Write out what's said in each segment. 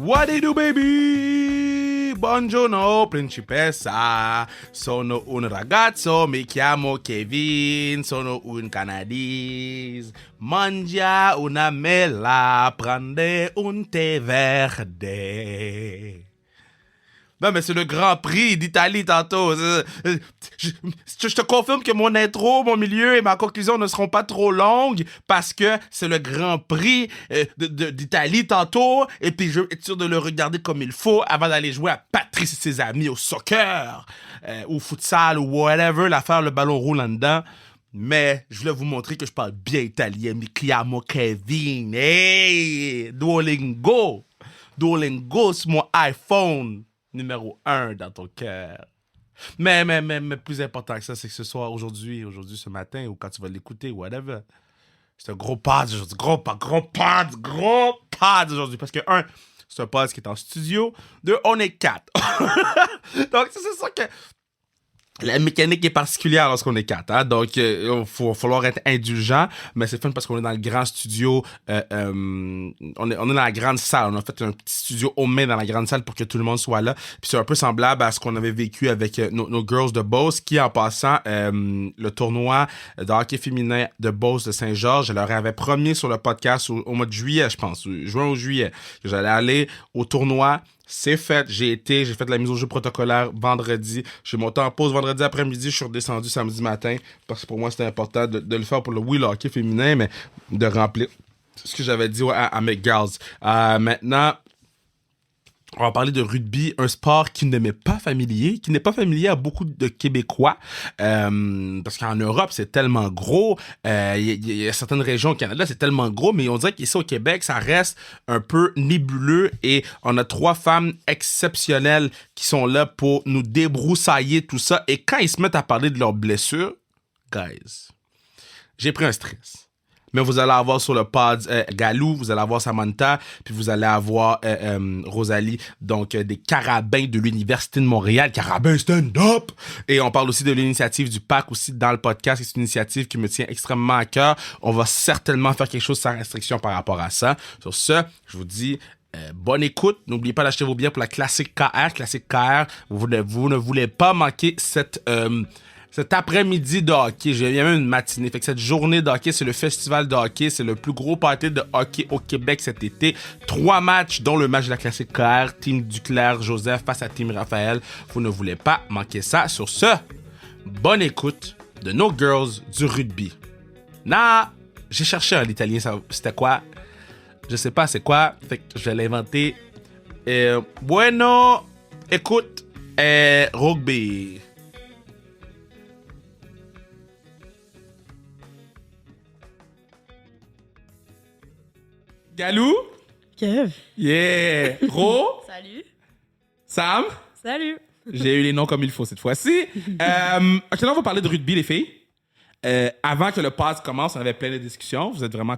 What do you do, baby? Buongiorno, principessa. Sono un ragazzo, mi chiamo Kevin. Sono un canadese. Mangia una mela, prende un thé verde. Non, mais c'est le Grand Prix d'Italie tantôt. Je te confirme que mon intro, mon milieu et ma conclusion ne seront pas trop longues parce que c'est le Grand Prix d'Italie tantôt. Et puis, je veux être sûr de le regarder comme il faut avant d'aller jouer à Patrice et ses amis au soccer, au futsal ou whatever, l'affaire, le ballon roulant dedans. Mais je voulais vous montrer que je parle bien italien. Mi chiamo Kevin. Hey! Duolingo! Duolingo sur mon iPhone. Numéro 1 dans ton cœur. Mais plus important que ça, c'est que ce soir, aujourd'hui, ce matin, ou quand tu vas l'écouter, whatever, c'est un gros pod aujourd'hui. Gros pod aujourd'hui. Parce que, un, c'est un pod qui est en studio. Deux, on est 4. Donc, c'est sûr que la mécanique est particulière lorsqu'on est 4, hein? Donc, il va falloir être indulgent, mais c'est fun parce qu'on est dans le grand studio, on est dans la grande salle. On a fait un petit studio homemade dans la grande salle pour que tout le monde soit là. Puis c'est un peu semblable à ce qu'on avait vécu avec nos girls de Beauce, qui, en passant, le tournoi de hockey féminin de Beauce de Saint-Georges, je leur avais promis sur le podcast au mois de juillet, je pense, juin ou juillet, que j'allais aller au tournoi. C'est fait, j'ai fait de la mise au jeu protocolaire vendredi. Je suis monté en pause vendredi après-midi, je suis redescendu samedi matin parce que pour moi c'était important de le faire pour le hockey féminin, mais de remplir ce que j'avais dit à mes girls. Maintenant, on va parler de rugby, un sport qui n'est pas familier à beaucoup de Québécois, parce qu'en Europe, c'est tellement gros, il y a certaines régions au Canada, c'est tellement gros, mais on dirait qu'ici au Québec, ça reste un peu nébuleux et on a 3 femmes exceptionnelles qui sont là pour nous débroussailler tout ça. Et quand ils se mettent à parler de leurs blessures, guys, j'ai pris un stress. Mais vous allez avoir sur le pod Galou, vous allez avoir Samantha, puis vous allez avoir Rosalie, donc des carabins de l'Université de Montréal, carabins stand-up! Et on parle aussi de l'initiative du PAC aussi dans le podcast, c'est une initiative qui me tient extrêmement à cœur. On va certainement faire quelque chose sans restriction par rapport à ça. Sur ce, je vous dis... bonne écoute. N'oubliez pas d'acheter vos billets pour la Classique KR. Classique KR, vous ne voulez pas manquer cet après-midi de hockey. J'ai même une matinée. Fait que cette journée de hockey, c'est le festival de hockey. C'est le plus gros party de hockey au Québec cet été. 3 matchs, dont le match de la Classique KR. Team Duclair Joseph face à Team Raphaël. Vous ne voulez pas manquer ça. Sur ce, bonne écoute de nos girls du rugby. J'ai cherché en italien. C'était quoi? Je sais pas c'est quoi. Fait que je vais l'inventer. Bueno, écoute, rugby. Galou? Kev. Yeah! Ro? Salut. Sam? Salut. J'ai eu les noms comme il faut cette fois-ci. Maintenant, on va parler de rugby, les filles. Avant que le pass commence, on avait plein de discussions. Vous êtes vraiment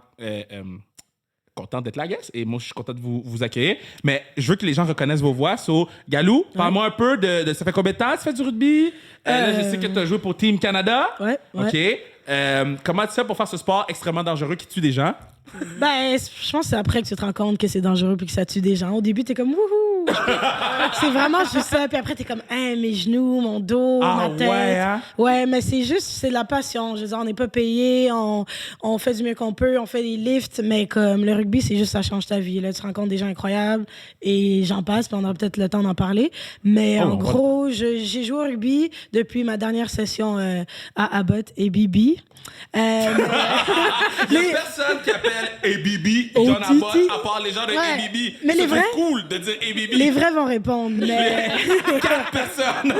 contents d'être là, guys. Et moi, je suis content de vous accueillir. Mais je veux que les gens reconnaissent vos voix. So, Galou, parle-moi un peu de... Ça fait combien de temps que tu fais du rugby? Là, je sais que tu as joué pour Team Canada. Ouais. OK. Comment tu fais pour faire ce sport extrêmement dangereux qui tue des gens? Ben, je pense que c'est après que tu te rends compte que c'est dangereux puis que ça tue des gens. Au début, t'es comme wouhou! C'est vraiment juste ça. Puis après, t'es comme mes genoux, mon dos, ma tête. Ouais, hein? Ouais, mais c'est de la passion. Je veux dire, on n'est pas payé, on fait du mieux qu'on peut, on fait des lifts, mais comme le rugby, c'est juste ça change ta vie. Là, tu rencontres des gens incroyables et j'en passe, puis on aura peut-être le temps d'en parler. Mais en gros, j'ai joué au rugby depuis ma dernière session à Abbott et Bibi. Il y a personne qui appelle ABB John Abbott à part les gens de ABB. Mais les vrais, cool de dire ABB. Les vrais vont répondre, mais 4 personnes.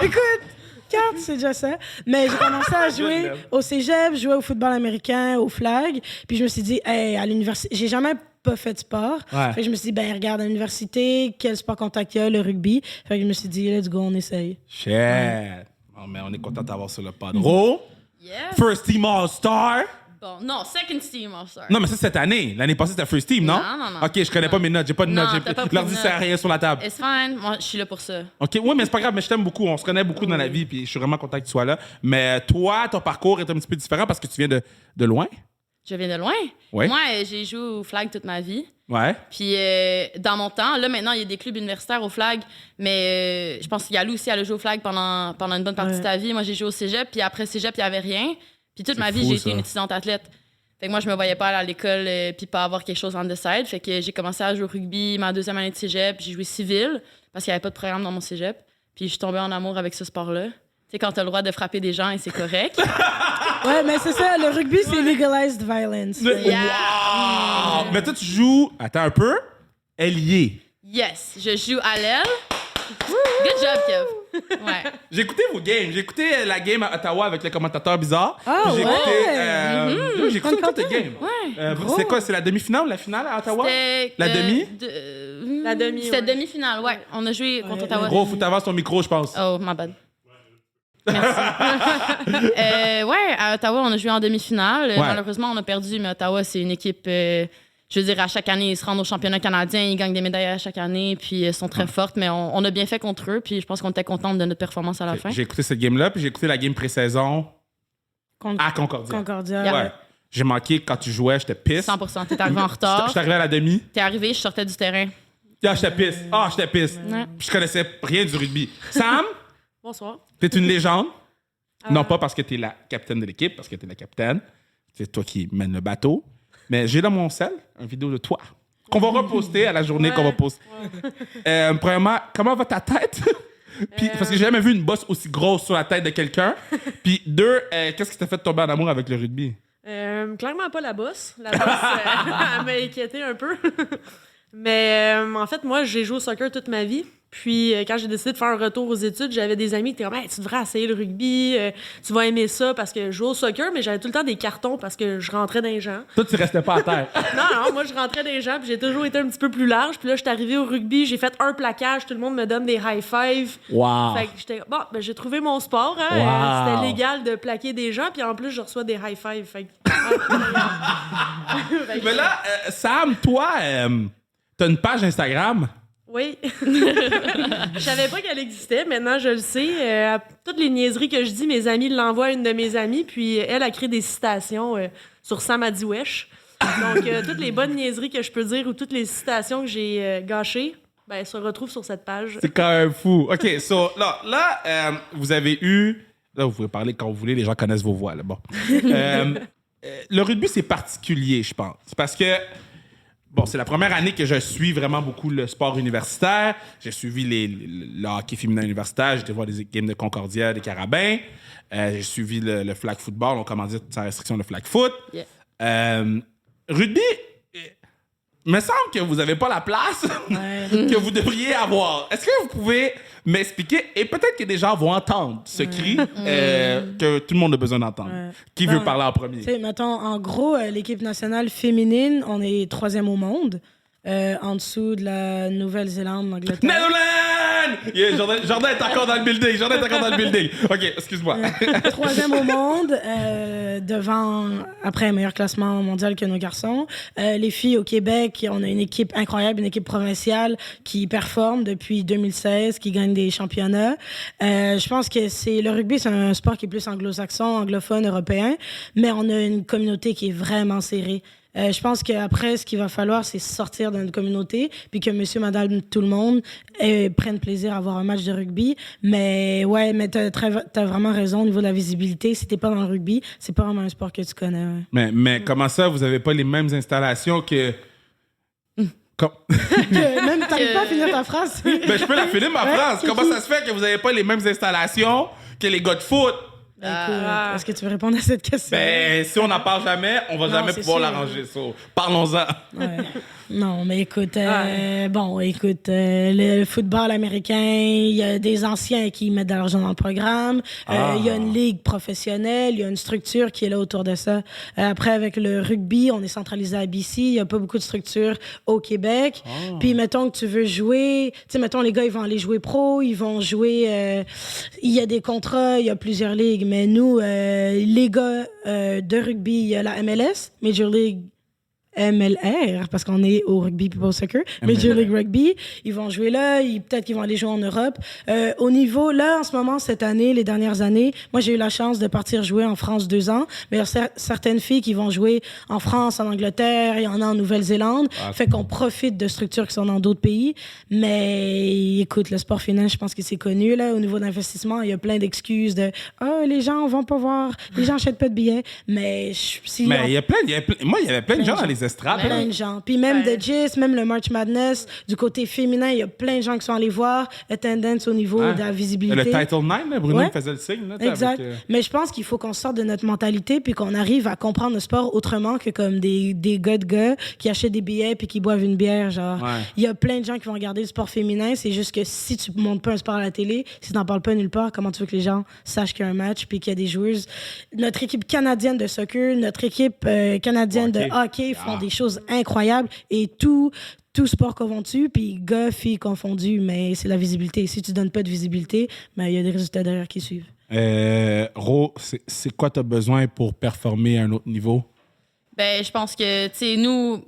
Écoute, 4, c'est déjà ça. Mais j'ai commencé à jouer au cégep, jouer au football américain, au flag. Puis je me suis dit, à l'université, j'ai jamais pas fait de sport. Fait que je me suis dit, regarde, à l'université, quel sport contact il y a, le rugby. Fait que je me suis dit, let's go, on essaye. Shit. Oh, mais on est content d'avoir sur le pod. Ro? Yeah. First Team All-Star? Bon, non, Second Team All-Star. Non, mais c'est cette année. L'année passée, c'était First Team, non? Non. OK, je connais pas mes notes. J'ai pas de notes. Leur dis, c'est rien sur la table. It's fine. Moi, je suis là pour ça. OK, ouais, mais c'est pas grave. Mais je t'aime beaucoup. On se connaît beaucoup dans la vie. Puis je suis vraiment content que tu sois là. Mais toi, ton parcours est un petit peu différent parce que tu viens de loin? Je viens de loin. Ouais. Moi, j'ai joué au flag toute ma vie. Ouais. Puis dans mon temps, là maintenant, il y a des clubs universitaires au flag, mais je pense qu'il y a Lou aussi, elle a joué au flag pendant une bonne partie de ta vie. Moi, j'ai joué au cégep, puis après cégep, il n'y avait rien. Puis toute ma vie, j'ai été une étudiante athlète. Fait que moi, je me voyais pas aller à l'école puis pas avoir quelque chose on the side. Fait que j'ai commencé à jouer au rugby ma 2e année de cégep. J'ai joué civil parce qu'il n'y avait pas de programme dans mon cégep. Puis je suis tombée en amour avec ce sport-là. Tu sais, quand t'as le droit de frapper des gens et c'est correct. Ouais, mais c'est ça, le rugby, c'est legalized violence. Wow! Mais toi, tu joues... Attends un peu. Ailier. Yes, je joue à l'aile. Good job, Kev. Ouais. J'ai écouté vos games. J'ai écouté la game à Ottawa avec le commentateur bizarre. Ah, Puis j'ai ouais. écouté... J'ai écouté toutes les games. Ouais. C'est quoi? C'est la demi-finale ou la finale à Ottawa? C'était, La demi? La demi, C'était ouais. demi-finale, ouais. On a joué contre Ottawa. Gros, faut t'avoir ton micro, je pense. Oh, my bad. Merci. Ouais, à Ottawa, on a joué en demi-finale. Ouais. Malheureusement, on a perdu, mais Ottawa, c'est une équipe... je veux dire, à chaque année, ils se rendent au championnat canadien, ils gagnent des médailles à chaque année, puis ils sont très fortes, mais on a bien fait contre eux, puis je pense qu'on était contente de notre performance à la fin. J'ai écouté cette game-là, puis j'ai écouté la game pré-saison à Concordia. Concordia. Ouais. J'ai manqué quand tu jouais, j'étais pisse. 100%. T'es arrivé en retard. J'étais arrivé à la demi. T'es arrivé, je sortais du terrain. Ah, j'étais pisse. J'étais pisse. Ouais. Puis je connaissais rien du rugby. Sam, Bonsoir. t'es une légende. Non pas parce que t'es la capitaine de l'équipe, parce que t'es la capitaine. C'est toi qui mène le bateau. Mais j'ai dans mon sel une vidéo de toi qu'on va reposter à la journée qu'on va poster. Premièrement, comment va ta tête? Puis, parce que j'ai jamais vu une bosse aussi grosse sur la tête de quelqu'un. Puis deux, qu'est-ce qui t'a fait tomber en amour avec le rugby? Clairement pas la bosse. La bosse, elle m'a inquiété un peu. Mais en fait, moi, j'ai joué au soccer toute ma vie. Puis quand j'ai décidé de faire un retour aux études, j'avais des amis qui étaient comme hey, tu devrais essayer le rugby, tu vas aimer ça parce que je jouais au soccer, mais j'avais tout le temps des cartons parce que je rentrais dans les gens. Toi, tu restais pas à terre. Non, moi je rentrais dans les gens, puis j'ai toujours été un petit peu plus large. Puis là, je suis arrivée au rugby, j'ai fait un plaquage, tout le monde me donne des high five. Wow. Fait que j'étais bon, ben j'ai trouvé mon sport, hein. Wow. C'était légal de plaquer des gens, puis en plus je reçois des high five. Fait que... Mais là, Sam, toi, t'as une page Instagram. Oui. Je savais pas qu'elle existait. Maintenant, je le sais. Toutes les niaiseries que je dis, mes amis l'envoient à une de mes amies, puis elle a créé des citations sur Sam a dit wesh. Donc, toutes les bonnes niaiseries que je peux dire ou toutes les citations que j'ai gâchées, ben, se retrouvent sur cette page. C'est quand même fou. OK, so, là vous avez eu... Là, vous pouvez parler quand vous voulez, les gens connaissent vos voix, là. Bon. Le rugby, c'est particulier, je pense. C'est parce que... Bon, c'est la première année que je suis vraiment beaucoup le sport universitaire. J'ai suivi le hockey féminin universitaire. J'ai été voir des games de Concordia, des Carabins. J'ai suivi le flag football. On commandait sans restriction le flag foot. Yeah. Rugby, il me semble que vous n'avez pas la place que vous devriez avoir. Est-ce que vous pouvez m'expliquer? Et peut-être que des gens vont entendre ce cri que tout le monde a besoin d'entendre. Qui veut parler en premier? Tu sais, mettons, en gros, l'équipe nationale féminine, on est 3e au monde. En dessous de la Nouvelle-Zélande, l'Angleterre. Netherlands! Yeah, Jordan est encore dans le building. OK, excuse-moi. 3e au monde, devant, après, meilleur classement mondial que nos garçons. Les filles au Québec, on a une équipe incroyable, une équipe provinciale qui performe depuis 2016, qui gagne des championnats. Je pense que le rugby, c'est un sport qui est plus anglo-saxon, anglophone, européen, mais on a une communauté qui est vraiment serrée. Je pense qu'après, ce qu'il va falloir, c'est sortir de notre communauté, puis que monsieur, madame, tout le monde prenne plaisir à voir un match de rugby. Mais ouais, mais t'as vraiment raison au niveau de la visibilité. Si t'es pas dans le rugby, c'est pas vraiment un sport que tu connais. Ouais. Mais comment ça, vous avez pas les mêmes installations que... Même t'arrives pas à finir ta phrase. Ben, je peux la finir, ma phrase. Comment ça se fait que vous avez pas les mêmes installations que les gars de foot? Est-ce que tu veux répondre à cette question? Ben, si on n'en parle jamais, on va jamais pouvoir sûr. l'arranger. So, parlons-en. Ouais. Non, mais écoute, le football américain, il y a des anciens qui mettent de l'argent dans le programme. Il y a une ligue professionnelle, il y a une structure qui est là autour de ça. Après, avec le rugby, on est centralisé à BC. Il n'y a pas beaucoup de structure au Québec. Puis, mettons que tu veux jouer, tu sais, mettons, les gars, ils vont aller jouer pro, ils vont jouer... il y a des contrats, il y a plusieurs ligues. Mais nous, les gars de rugby, il y a la MLS, Major League MLR, parce qu'on est au Rugby People Soccer, Major League Rugby. Ils vont jouer là, peut-être qu'ils vont aller jouer en Europe. Au niveau, là, en ce moment, cette année, les dernières années, moi, j'ai eu la chance de partir jouer en France 2 ans, mais il y a certaines filles qui vont jouer en France, en Angleterre, il y en a en Nouvelle-Zélande. Fait qu'on profite de structures qui sont dans d'autres pays. Mais écoute, le sport féminin, je pense que c'est connu, là, au niveau d'investissement. Il y a plein d'excuses de « Ah, les gens vont pas voir, les gens achètent pas de billets. » Mais il y avait plein de gens dans les estrades. Plein de gens. Puis même The Gist, même le March Madness, du côté féminin, il y a plein de gens qui sont allés voir. Attendance au niveau de la visibilité. Le Title 9, là, Bruno faisait le signe. Là, exact. Mais je pense qu'il faut qu'on sorte de notre mentalité puis qu'on arrive à comprendre le sport autrement que comme des gars qui achètent des billets puis qui boivent une bière. Genre, il y a plein de gens qui vont regarder le sport féminin. C'est juste que si tu montres pas un sport à la télé, si tu n'en parles pas nulle part, comment tu veux que les gens sachent qu'il y a un match puis qu'il y a des joueuses? Notre équipe canadienne de soccer, notre équipe canadienne de hockey font des choses incroyables et tout sport confondu, puis gars, filles confondus, mais c'est la visibilité. Si tu donnes pas de visibilité, ben, il y a des résultats derrière qui suivent. Ro, c'est quoi t'as besoin pour performer à un autre niveau? Ben, je pense que, tu sais, nous,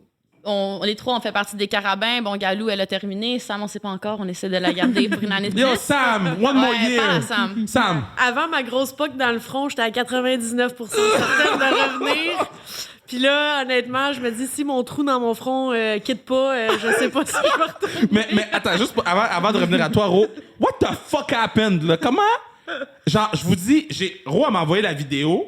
les trois, on fait partie des Carabins. Bon, Galou, elle a terminé. Sam, on sait pas encore. On essaie de la garder pour une année de plus. Yo, Sam, one more year. Sam. Avant ma grosse poque dans le front, j'étais à 99% certaine de revenir. Puis là, honnêtement, je me dis, si mon trou dans mon front quitte pas, je sais pas si je vais retourner. Mais attends, juste avant de revenir à toi, Ro, what the fuck happened, là? Comment? Genre, je vous dis, Ro, elle m'a envoyé la vidéo.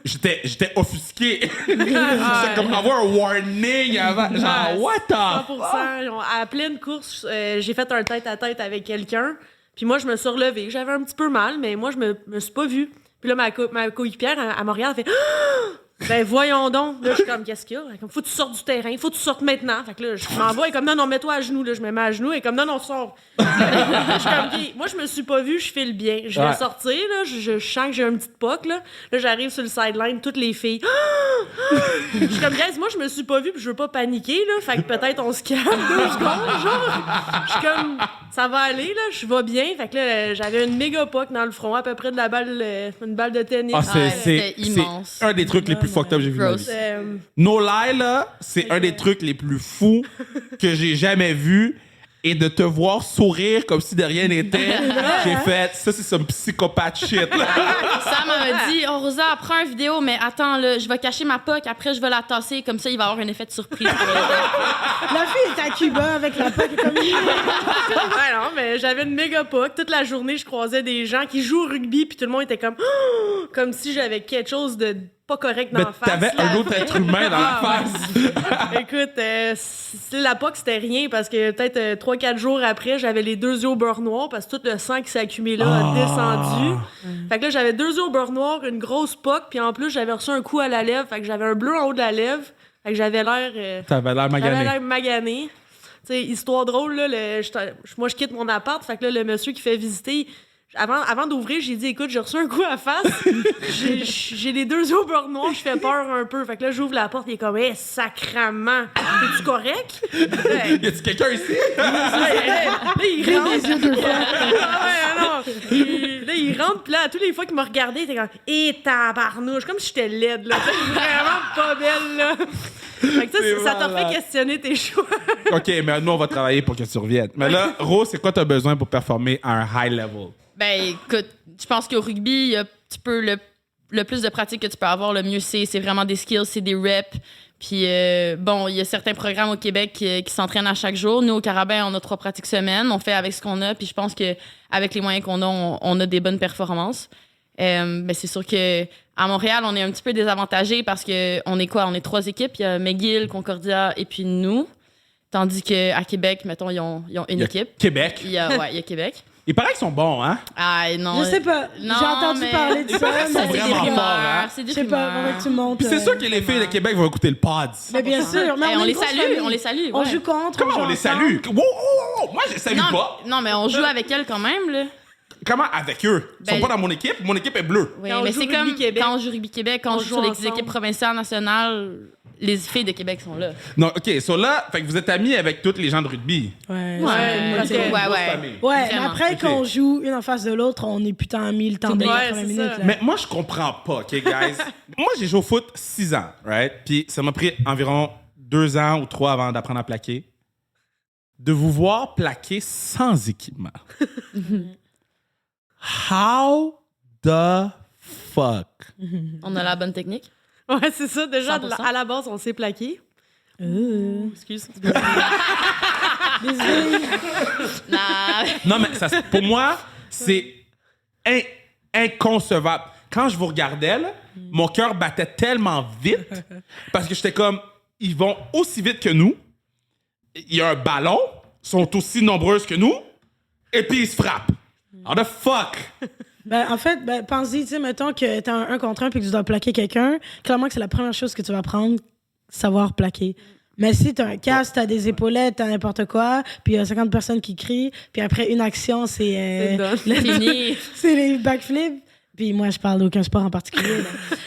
J'étais offusqué. J'étais comme avoir un warning avant. Genre, what the 100%. À pleine course, j'ai fait un tête-à-tête avec quelqu'un. Puis moi, je me suis relevée. J'avais un petit peu mal, mais moi, je me suis pas vue. Puis là, ma coéquipière, à Montréal, elle fait ben voyons donc. Là, je suis comme, qu'est-ce qu'il y a? Comme, faut que tu sortes du terrain, faut que tu sortes maintenant. Fait que là, je m'envoie, et comme, non, mets-toi à genoux. Là, je me mets à genoux, et comme, non, sors. Je suis comme, OK, moi, je me suis pas vue, je file bien. Je vais sortir, là, je sens que j'ai un petit poc, là. Là, j'arrive sur le sideline, toutes les filles. Je suis comme, guys, moi, je me suis pas vue, puis je veux pas paniquer, là. Fait que peut-être on se calme 2 secondes, genre. Je suis comme, ça va aller, là, je vais bien. Fait que là, j'avais une méga poc dans le front, à peu près de la balle, une balle de tennis. C'était immense. C'est un des trucs les plus fucked up que j'ai vu de ma vie. No lie, là, c'est un des trucs les plus fous que j'ai jamais vu. Et de te voir sourire comme si de rien n'était, j'ai fait, ça, c'est some psychopathe shit. Sam m'a dit, oh, Rosa, prends une vidéo, mais attends, là, je vais cacher ma poque, après, je vais la tasser, comme ça, il va y avoir un effet de surprise. La fille est à Cuba avec la poque comme ouais, non, mais j'avais une méga poque. Toute la journée, je croisais des gens qui jouent au rugby, puis tout le monde était comme, comme si j'avais quelque chose de pas correct dans la face. T'avais un autre être humain dans la face. Écoute, la POC, c'était rien parce que peut-être 3-4 jours après, j'avais les 2 yeux au beurre noir parce que tout le sang qui s'est accumulé a descendu. Fait que là, j'avais 2 yeux au beurre noir, une grosse POC, puis en plus, j'avais reçu un coup à la lèvre. Fait que j'avais un bleu en haut de la lèvre. Fait que j'avais l'air... T'avais l'air magané. J'avais l'air magané. Tu sais, histoire drôle, là, moi, je quitte mon appart. Fait que là, le monsieur qui fait visiter... Avant d'ouvrir, j'ai dit, écoute, j'ai reçu un coup à face. j'ai les 2 yeux au beurre noir, je fais peur un peu. Fait que là, j'ouvre la porte, il est comme, sacrement. Es-tu correct? Y a-tu quelqu'un ici? Là, il rentre. Les yeux 2 fois. Là, il rentre, puis là, toutes les fois qu'il m'a regardé, il était comme, tabarnouche, comme si j'étais laide, là. Vraiment pas belle, là. Fait que ça t'a fait questionner tes choix. OK, mais nous, on va travailler pour que tu reviennes. Mais là, Rose, c'est quoi t'as besoin pour performer à un high level? Ben, écoute, je pense qu'au rugby, le plus de pratique que tu peux avoir, le mieux c'est vraiment des skills, c'est des reps. Puis, bon, il y a certains programmes au Québec qui s'entraînent à chaque jour. Nous, au Carabin, on a 3 pratiques semaine. On fait avec ce qu'on a. Puis, je pense qu'avec les moyens qu'on a, on a des bonnes performances. Mais c'est sûr que à Montréal, on est un petit peu désavantagé parce qu'on est quoi? On est 3 équipes. Il y a McGill, Concordia et puis nous. Tandis qu'à Québec, mettons, ils ont une équipe. Québec. Il y a Québec. Il paraît qu'ils sont bons, hein? Ah, non. Je sais pas. J'ai entendu parler de ça. Ils sont vraiment forts, hein? C'est des Je sais pas, rumeurs. faudrait que tu montes. Puis c'est sûr que les filles de Québec vont écouter le pod. Mais bien sûr. Mais On les est une grosse salue, famille. on les salue. On ouais. joue contre. Comment on joue les ensemble. salue? Wow! Moi, je les salue Non, pas. non, mais on joue avec elle quand même, là. Comment avec eux? Ils sont Ben, pas dans mon équipe. Mon équipe est bleue. Oui, Quand on mais joue c'est Rugby comme Québec, quand on joue Rugby Québec, quand on joue sur les ensemble. équipes provinciales, nationales, les filles de Québec sont là. Non, OK. So là, fait que vous êtes amis avec tous les gens de rugby. Ouais. Parce que, c'est- ouais. Ouais, mais Vraiment. après, Ok. quand on joue une en face de l'autre, on est putain amis le temps de Ouais, 80 c'est minutes. ça. Là. Mais moi, je comprends pas, OK, guys? Moi, j'ai joué au foot 6 ans, right? Puis ça m'a pris environ 2 ans ou 3 avant d'apprendre à plaquer, de vous voir plaquer sans équipement. How the fuck? On a la bonne technique. Ouais, c'est ça. Déjà, 100%. à la base, on s'est plaqué. Excuse. Désolée. Nah. Non, mais pour moi, c'est inconcevable. Quand je vous regardais, là, mon cœur battait tellement vite parce que j'étais comme, ils vont aussi vite que nous. Il y a un ballon, sont aussi nombreuses que nous, et puis ils se frappent. How the fuck? Ben, en fait, pense-y, tu sais, mettons que t'as un 1 contre 1 puis que tu dois plaquer quelqu'un, clairement que c'est la première chose que tu vas apprendre, savoir plaquer. Mais si t'as un casque, t'as des épaulettes, t'as n'importe quoi, puis il y a 50 personnes qui crient, puis après une action, c'est Fini. c'est les backflips. Puis moi, je parle d'aucun sport en particulier. là.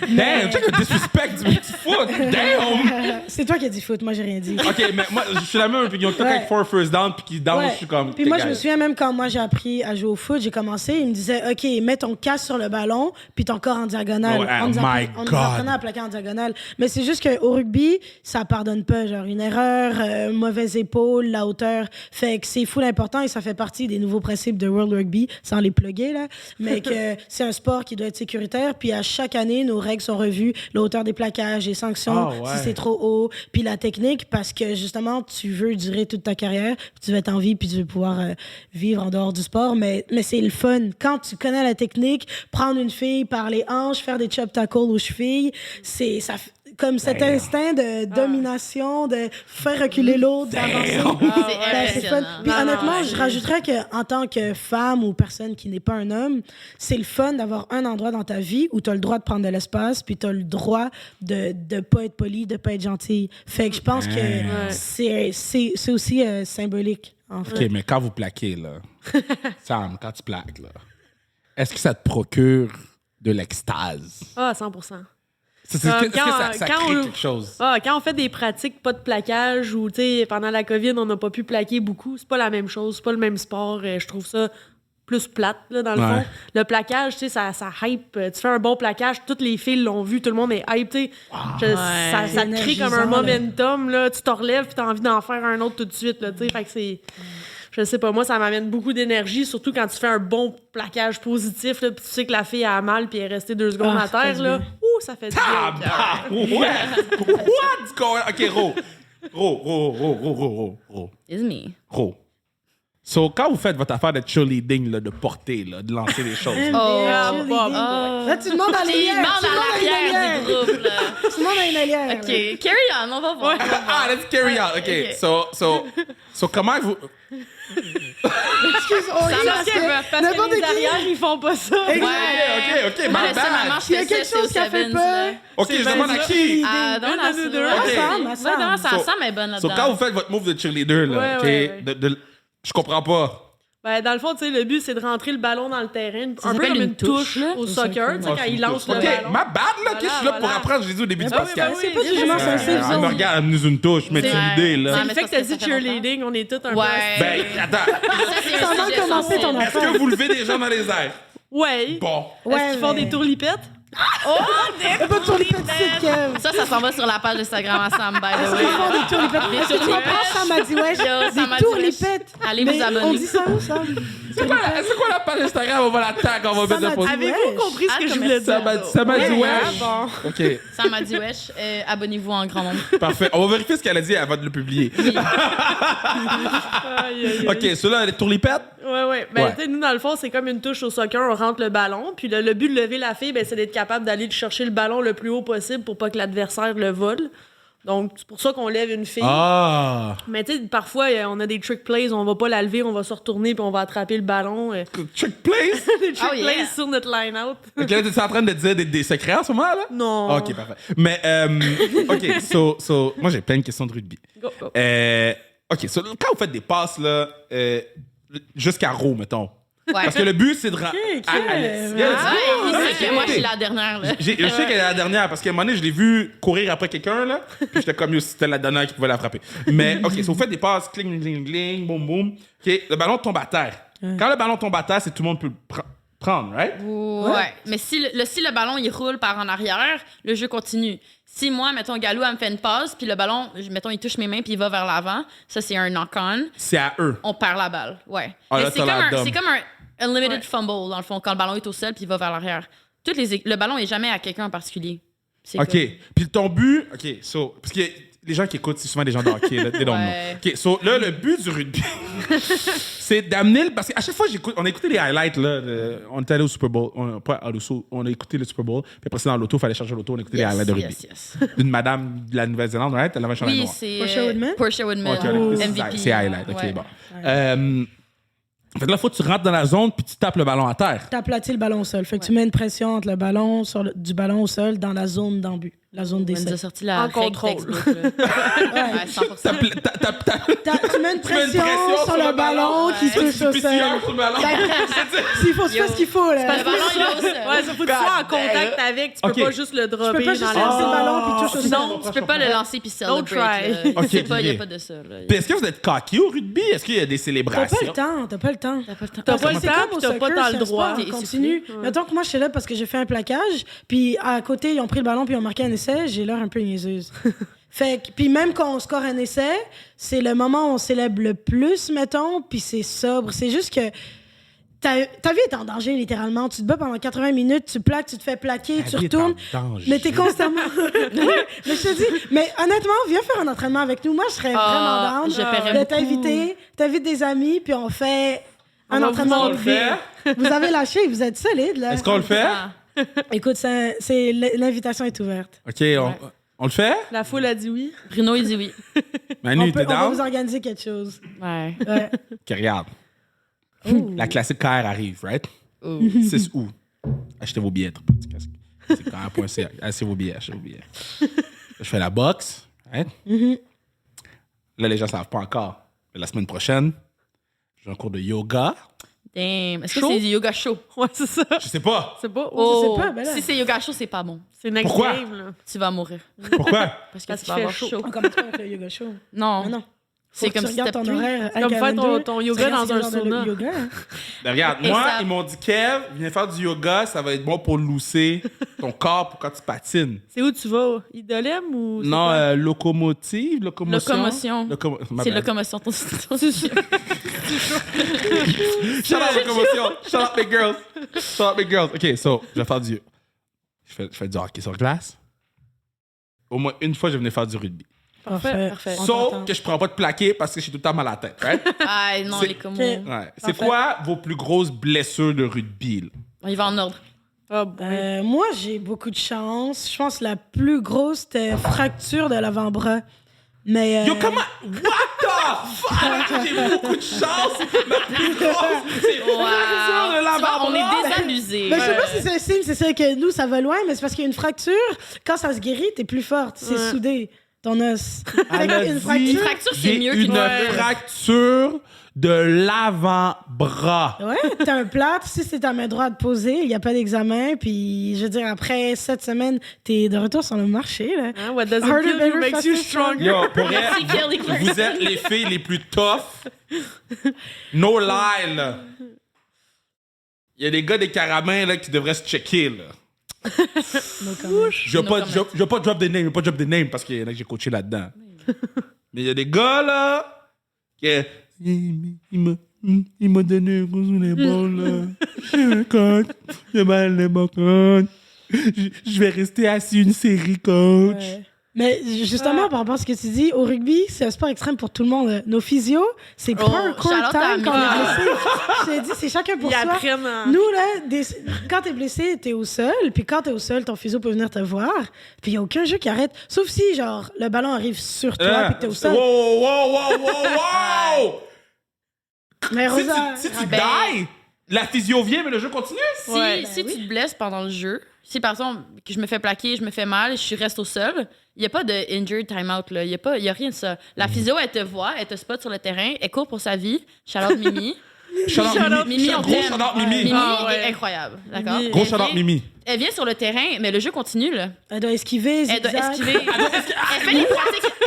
Damn, check le disrespect du petit foot. Damn! C'est toi qui as dit foot, moi j'ai rien dit. OK, mais moi, je suis la même opinion que toi, Ouais. avec 4 first down, puis qui down, Ouais. je suis comme... Puis moi, je me souviens même quand moi j'ai appris à jouer au foot, j'ai commencé, il me disait OK, mets ton casque sur le ballon, puis ton corps en diagonale. Oh, on nous my on nous God. apprenait à plaquer en diagonale. Mais c'est juste qu'au rugby, ça pardonne pas. Genre, une erreur, mauvaise épaule, la hauteur. Fait que c'est full important et ça fait partie des nouveaux principes de World Rugby, sans les plugger, là. Mais que c'est un sport qui doit être sécuritaire. Puis à chaque année, nos règles sont revues, la hauteur des plaquages, les sanctions, Ah, ouais. si c'est trop haut, puis la technique, parce que justement, tu veux durer toute ta carrière, puis tu veux être en vie, puis tu veux pouvoir vivre en dehors du sport. Mais c'est le fun. Quand tu connais la technique, prendre une fille par les hanches, faire des chop tackles aux chevilles, c'est ça. Comme cet instinct de domination, de faire reculer l'autre, d'avancer. C'est C'est fun. impressionnant. Puis Non, honnêtement, non, je rajouterais qu'en tant que femme ou personne qui n'est pas un homme, c'est le fun d'avoir un endroit dans ta vie où tu as le droit de prendre de l'espace, puis tu as le droit de pas être poli, de pas être gentil. Fait que je pense que c'est aussi symbolique, en fait. OK, mais quand vous plaquez, là, Sam, quand tu plaques, là, est-ce que ça te procure de l'extase? Ah, 100%. Est-ce que ça quand crée on- quelque chose? Ah, quand on fait des pratiques pas de plaquage ou, tu sais, pendant la COVID, on n'a pas pu plaquer beaucoup, c'est pas la même chose, c'est pas le même sport. Je trouve ça plus plate, là, dans le Ouais. fond. Le plaquage, tu sais, ça hype. Tu fais un bon plaquage, toutes les filles l'ont vu, tout le monde est hype, tu sais. Ça C'est te crée comme un énergisant, là. momentum, là. Tu te relèves puis t'as envie d'en faire un autre tout de suite, là, tu sais. Fait que c'est... Je sais pas, moi, ça m'amène beaucoup d'énergie, surtout quand tu fais un bon plaquage positif, là, puis tu sais que la fille a mal puis elle est restée 2 secondes Ah, à ça fait terre, du là. bien. Ouh, ça fait du bien. Ah, au cœur. bah, ouais. What's going on? OK, Ro. It's me. Ro. So, quand vous faites votre affaire de cheerleading, là, de porter, là, de lancer des choses, Oh, Cheerleading. Là, tu demandes à Tu l'allière. demandes à l'arrière du groupe, là. Tu demandes à une allière. OK, carry on, on va voir. ah, let's carry on. OK, Ok. so comment vous... Excuse, on rit Parce que n'importe les qui. arrières, ils font pas ça. OK, Moi, my le seul moment bad. je Il y a fais quelque ça, c'est au chose qui a fait Sevens, peur. là. OK, je demande à qui? Ah, donne à Une de nous deux. ça. Ensemble, Ouais, ensemble. donne ça, So- Sam est bonne So, là-dedans. quand vous faites votre move de cheerleader, là, Ouais, OK, ouais. je comprends pas. Ben, dans le fond, tu sais, le but, c'est de rentrer le ballon dans le terrain. Ça Un peu s'appelle comme une une touche touche, là. au soccer, tu sais, Ah, quand c'est il une lance touche. le OK, ballon. ma bad, là, OK, je suis là pour Voilà. apprendre, je l'ai dit au début du Ah oui, podcast. ben oui, C'est pas du jugement, c'est un safe Elle zone. me regarde, elle me nous une touche, mais C'est c'est vrai. l'idée, là. Non, Le mais fait c'est que t'as parce dit que ça fait longtemps. cheerleading, on est tous un Ouais. Ben, attends, Ça, c'est Ça un va sujet commencer sensible. ton est-ce que vous levez des gens dans les airs? peu. Ouais. Bon. Est-ce qu'ils font mais- des tourlipettes? Fais pas de tour les petites, Kev. Ça s'en va sur la page Instagram à Sam, by the Est-ce way. qu'ils font des tourlipettes? Des Tu tourlipettes. comprends, Sam m'a dit, ouais, Yo, Sam a des dit, tourlipettes. Allez vous Mais abonner. on dit ça où, Sam? C'est quoi la page Instagram? On va la tag, on va mettre m'a un post. dit- Avez-vous Wesh. compris ce Ah, que je comme voulais ça. dire? Ça m'a dit Ouais, wesh. bon. OK, Sam m'a dit wesh, abonnez-vous en grand nombre. parfait. On va vérifier ce qu'elle a dit avant de le publier. Aïe, aïe, aïe. OK, ceux-là, les tourlipettes? Ouais. Ben, Ouais. tu sais, nous, dans le fond, c'est comme une touche au soccer, on rentre le ballon. Puis le but de lever la fille, ben, c'est d'être capable d'aller chercher le ballon le plus haut possible pour pas que l'adversaire le vole. Donc, c'est pour ça qu'on lève une fille. Ah! Mais tu sais, parfois, on a des trick plays, on va pas la lever, on va se retourner puis on va attraper le ballon. Trick place? Des trick Oh, yeah. plays sur notre line-out. OK, là, t'es en train de dire des secrets en ce moment, là? Non. OK, parfait. Mais, OK, so, moi, j'ai plein de questions de rugby. Go. OK, so, quand vous faites des passes, là, jusqu'à Rowe, mettons. Ouais. Parce que le but, c'est de... Ok. Ouais, il sait que moi, je suis la dernière, là. Je sais qu'elle est la dernière, parce qu'à un moment donné, je l'ai vu courir après quelqu'un, là, puis j'étais comme, yo, c'était la dernière qui pouvait la frapper. Mais, OK, so vous faites des passes, cling, cling, cling, boum, boum. OK, le ballon tombe à terre. Quand le ballon tombe à terre, c'est tout le monde peut prendre, right? Ouais. Mais si le ballon, il roule par en arrière, le jeu continue. Si moi, mettons, Galou, elle me fait une passe, puis le ballon, mettons, il touche mes mains, puis il va vers l'avant, ça, c'est un knock-on. C'est à eux. On perd la balle, ouais. Ah, Mais là, c'est comme un unlimited fumble, dans le fond, quand le ballon est au sol, puis il va vers l'arrière. Le ballon est jamais à quelqu'un en particulier. C'est OK. Puis ton but... OK, so... Parce que les gens qui écoutent, c'est souvent des gens de hockey. Là, they don't Ouais. know. OK, so là, le but du rugby, c'est d'amener... Parce qu'à chaque fois, on a écouté les highlights, là. On était allé au Super Bowl. On a écouté le Super Bowl. Puis après, c'est dans l'auto, il fallait charger l'auto. On a écouté les highlights de rugby. Yes. D'une madame de la Nouvelle-Zélande, right? Elle avait un chandail Oui, noir. c'est... Portia Woodman? Portia Woodman. OK, MVP. c'est highlight. OK, Ouais. bon. Fait que là, faut que tu rentres dans la zone puis tu tapes le ballon à terre. T'aplatis le ballon au sol. Fait que tu mets une pression entre le ballon, du ballon au sol dans la zone d'embut, la zone On nous d'essai. a sorti la En règle contrôle. textbook, là. Ouais, 100%. Tu mets une pression sur le ballon qui touche au sol. sur le ballon. S'il faut, tu fais ce qu'il faut, là. Le ballon, il est au sol. Ouais, ça faut que tu sois en contact avec. Tu peux Ok. pas juste le Tu dropper peux pas juste dans lancer la le ballon puis touche au sol. Non, tu peux pas le lancer puis Don't celebrate. try. là. Ok, Il n'y a ok. pas de ça. Là. Puis est-ce que vous êtes cocky au rugby? Est-ce qu'il y a des T'as célébrations? pas le temps, t'as pas le temps. T'as pas le temps. T'as pas le C'est temps, comme puis au t'as pas soccer, dans c'est le un droit. sport, T'es on continue. essoufflé. Ouais. Mettons que moi, je suis là parce que j'ai fait un plaquage, puis à côté, ils ont pris le ballon, puis ils ont marqué un essai, j'ai l'air un peu niaiseuse. Fait que, puis même quand on score un essai, c'est le moment où on célèbre le plus, mettons, puis c'est sobre. C'est juste que ta vie est en danger, littéralement. Tu te bats pendant 80 minutes, tu plaques, tu te fais plaquer, tu retournes. Mais t'es constamment... mais je te dis, mais honnêtement, viens faire un entraînement avec nous. Moi, je serais Ah, vraiment je down paierais de beaucoup. t'inviter. T'invites des amis, puis on fait un va entraînement On de le rugby. fait? Vous avez lâché, vous êtes solide, là. Est-ce qu'on le fait? Ah. Écoute, l'invitation est ouverte. OK, on le fait? La foule a dit oui. Bruno, il dit oui. Manu, On t'es va vous down? organiser quelque chose. Ouais. Ouais. OK, regarde. La classique KR arrive, right? Oh. 6 août. Achetez vos billets. Petit casque. C'est KR.ca. Achetez vos billets, achetez vos billets. Je fais la boxe, right? Là, les gens ne savent pas encore. Mais la semaine prochaine, j'ai un cours de yoga. Damn. Est-ce que Chaud? c'est du yoga chaud? Ouais, c'est ça. Je sais pas. C'est pas. Oh, sais pas, ben là. si c'est yoga chaud, c'est pas bon. C'est next Pourquoi? game, là. Tu vas mourir. Pourquoi? Parce que Parce tu qu'il vas fait avoir chaud. chaud. On commence pas avec le yoga show. Non. Ah non. C'est Faut que comme tu si regardes t'as ton plus. horaire. C'est comme faire ton yoga dans un sauna. Yoga. Ben, regarde, Et moi, ça- ils m'ont dit, Kev, viens faire du yoga, ça va être bon pour lousser ton corps pour quand tu patines. C'est où tu vas? Idolem ou. c'est Non, quoi? locomotion. Locomotion. Ma C'est bad. locomotion. Shout out locomotion. Shout out my girls. Shout out my girls. OK, so, je vais faire du... Je fais du hockey sur glace. Au moins une fois, je venais faire du rugby. Parfait. Parfait. On Sauf t'entend. que je prends pas de plaqué parce que j'ai tout le temps mal à la tête, right? Ah non, C'est- les comos. Ok. Ouais. C'est Parfait. quoi vos plus grosses blessures de rugby, là? On y va en ordre. Ah, bon. Moi, j'ai beaucoup de chance. Je pense que la plus grosse, c'était fracture de l'avant-bras. Mais. Yo, comment... What the fuck? J'ai beaucoup de chance. Ma plus grosse, c'est Wow. fracture de Tu vois, on l'avant-bras. est désabusés. Ben, je sais pas si c'est un signe, c'est ça que nous, ça va loin, mais c'est parce qu'il y a une fracture. Quand ça se guérit, t'es plus forte. C'est Ouais. soudé, ton os. Elle a Une dit, fracture. Une fracture, c'est j'ai mieux une qu'une fracture de l'avant-bras. Ouais, t'as un plâtre. Si c'est ta main droite posée, il n'y a pas d'examen. Puis, je veux dire, après 7 semaines, t'es de retour sur le marché, là. Hein, what doesn't Harder, kill better, you makes you faster, stronger. Yo, pour vrai, Merci, Kelly Clarkson. vous êtes les filles les plus tough. No lie, là. Il y a des gars des caramins là, qui devraient se checker, là. No comment. Je vais No pas, comment. je vais pas drop des names, je vais pas drop des names parce qu'il y en a que j'ai coaché là-dedans. Mais il y a des gars, là, qui... Il m'a donné un coup sur l'épaule, là. J'ai un coach. J'ai mal à ma coach. Je vais rester assis une série, coach. Ouais. Mais justement, par rapport à ce que tu dis, au rugby, c'est un sport extrême pour tout le monde. Nos physios, c'est Oh, pas un court shout-out à time quand on est Amélie. blessé. Je te dis, c'est chacun pour Ils soi. apprennent en- Nous, là, quand t'es blessé, t'es au sol. Puis quand t'es au sol, ton physio peut venir te voir. Puis il a aucun jeu qui arrête. Sauf si, genre, le ballon arrive sur toi puis que t'es au sol. Wow, wow, wow, wow, wow! Mais Si Rosa... tu ben- die, la physio vient, mais le jeu continue. Si, Ouais. si Ben tu te blesses pendant le jeu, si par exemple que je me fais plaquer, je me fais mal, je reste au sol, il n'y a pas de injured timeout. Il n'y a rien de ça. La physio, elle te voit, elle te spot sur le terrain, elle court pour sa vie. Shout-out Mimi. Shout-out Mimi, on Gros t'aime. shout-out Mimi. Mimi Ah, ouais. est incroyable. D'accord? Mimi. Gros Elle shout-out vient- Mimi. Elle vient sur le terrain, mais le jeu continue. Là. Elle doit esquiver, Elle doit zigzag. esquiver.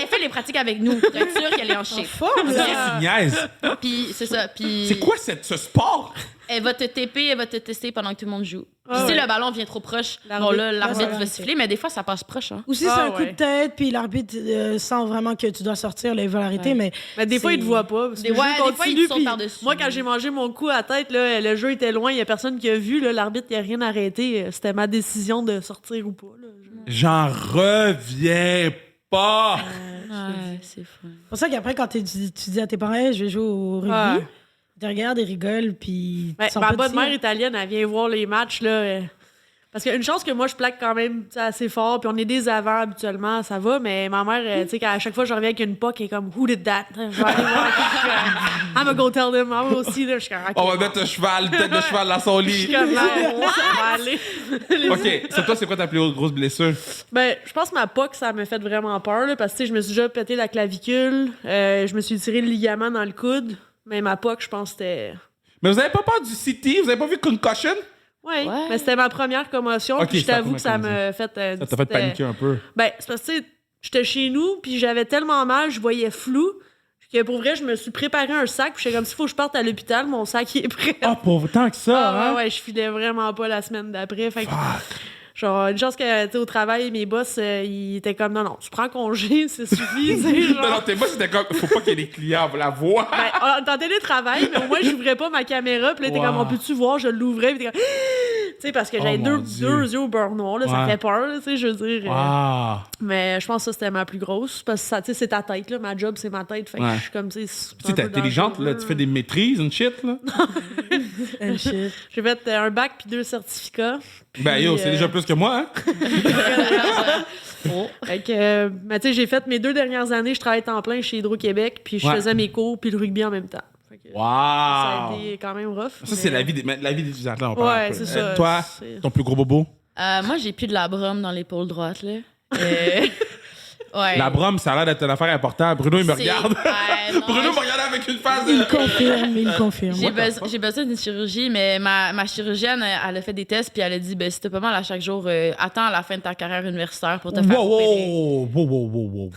Elle fait les pratiques avec nous pour être sûre qu'elle est en shape. Forme, là. Tu niaises. Puis c'est ça. Puis C'est quoi ce sport? Elle va te TP, elle va te tester pendant que tout le monde joue. Puis Ah si ouais. le ballon vient trop proche, L'arbitre- bon là, l'arbitre Ouais, va siffler, mais des fois, ça passe proche. Hein. Ou si c'est un coup ouais. de tête, puis l'arbitre sent vraiment que tu dois sortir, là, il va l'arrêter, mais... Mais des fois, c'est- ils te voient pas. Parce que Des- le jeu ouais, des fois, continue, ils te sautent puis par-dessus. moi, quand j'ai mangé mon coup à tête, là, le jeu était loin, il y a personne qui a vu. Là, l'arbitre, il a rien arrêté. C'était ma décision de sortir ou pas. Là. J'en reviens pas. Ouais, c'est fou. C'est pour ça qu'après, quand tu dis à tes parents, Hey, je vais jouer au rugby, Ouais. ils te regardent, ils rigolent, puis... Ouais, ils sont ma pas bonne d'ici, mère hein. italienne, elle vient voir les matchs. Là, parce qu'une chance que moi, je plaque quand même assez fort, puis on est des avants habituellement, ça va, mais ma mère, tu sais, à chaque fois que je reviens avec une puck, elle est comme « Who did that? » Je vais aller voir. I'm gonna go tell them. Moi aussi, là, je suis comme « On va mettre un cheval, tête de cheval dans son Je lit. suis comme, on va aller. OK, c'est toi, c'est quoi ta plus grosse blessure? Ben, je pense que ma POC, ça m'a fait vraiment peur, là, parce que tu sais, je me suis déjà pété la clavicule, je me suis tiré le ligament dans le coude, mais ma POC, je pense que c'était... Mais vous avez pas peur du CT? Vous avez pas vu Concussion? Ouais, Ouais. mais c'était ma première commotion, Ok, puis je c'est la t'avoue que ça première m'a fait... Ça t'a fait paniquer un peu. Ben, c'est parce que, tu sais, j'étais chez nous, puis j'avais tellement mal, je voyais flou, que pour vrai, je me suis préparé un sac, puis j'étais comme, s'il faut que je parte à l'hôpital, mon sac, il est prêt. Ah, pour tant que ça, Ah, hein? ouais, je filais vraiment pas la semaine d'après. Fait que, genre, une chance que, tu sais, au travail, mes boss, ils étaient comme, non, tu prends congé, ça suffit, tu sais, genre. Non, non, moi, c'était comme, faut pas qu'il y ait des clients, la voix. Ben, on était en télétravail, mais au moins, j'ouvrais pas ma caméra, puis là, t'es Wow. comme, on peut-tu voir, je l'ouvrais, puis t'es comme, tu sais, parce que j'avais Oh, mon deux Dieu. yeux au beurre noir, là, ça Ouais. fait peur, là, tu sais, je veux dire. Wow. Mais je pense que ça, c'était ma plus grosse, parce que ça, tu sais, c'est ta tête, là, ma job, c'est ma tête, fait que Ouais. je suis comme, tu sais, c'est Tu sais, un t'es peu intelligente, là, dangereux. tu fais des maîtrises, une shit, là. And shit. J'ai fait un bac puis 2 certificats. Ben, yo, Puis, c'est déjà plus que moi, hein? Fait que, mais tu sais, j'ai fait mes 2 dernières années, je travaillais temps plein chez Hydro-Québec, puis je Ouais. faisais mes cours puis le rugby en même temps. Fait que, ça a Wow! été quand même rough. Ça, c'est la vie d'étudiant, là, on parle Ouais, un peu. c'est ça. Toi, C'est- ton plus gros bobo? Moi, j'ai plus de la brume dans l'épaule droite, là. Ouais. La brome, ça a l'air d'être une affaire importante. Bruno, il me C'est- regarde. Ouais, non, Bruno me regarde avec une face Il de... confirme, il confirme. J'ai besoin d'une chirurgie, mais ma chirurgienne, elle a fait des tests, puis elle a dit, ben, si t'as pas mal à chaque jour, attends à la fin de ta carrière universitaire pour te faire Wow, opérer. wow.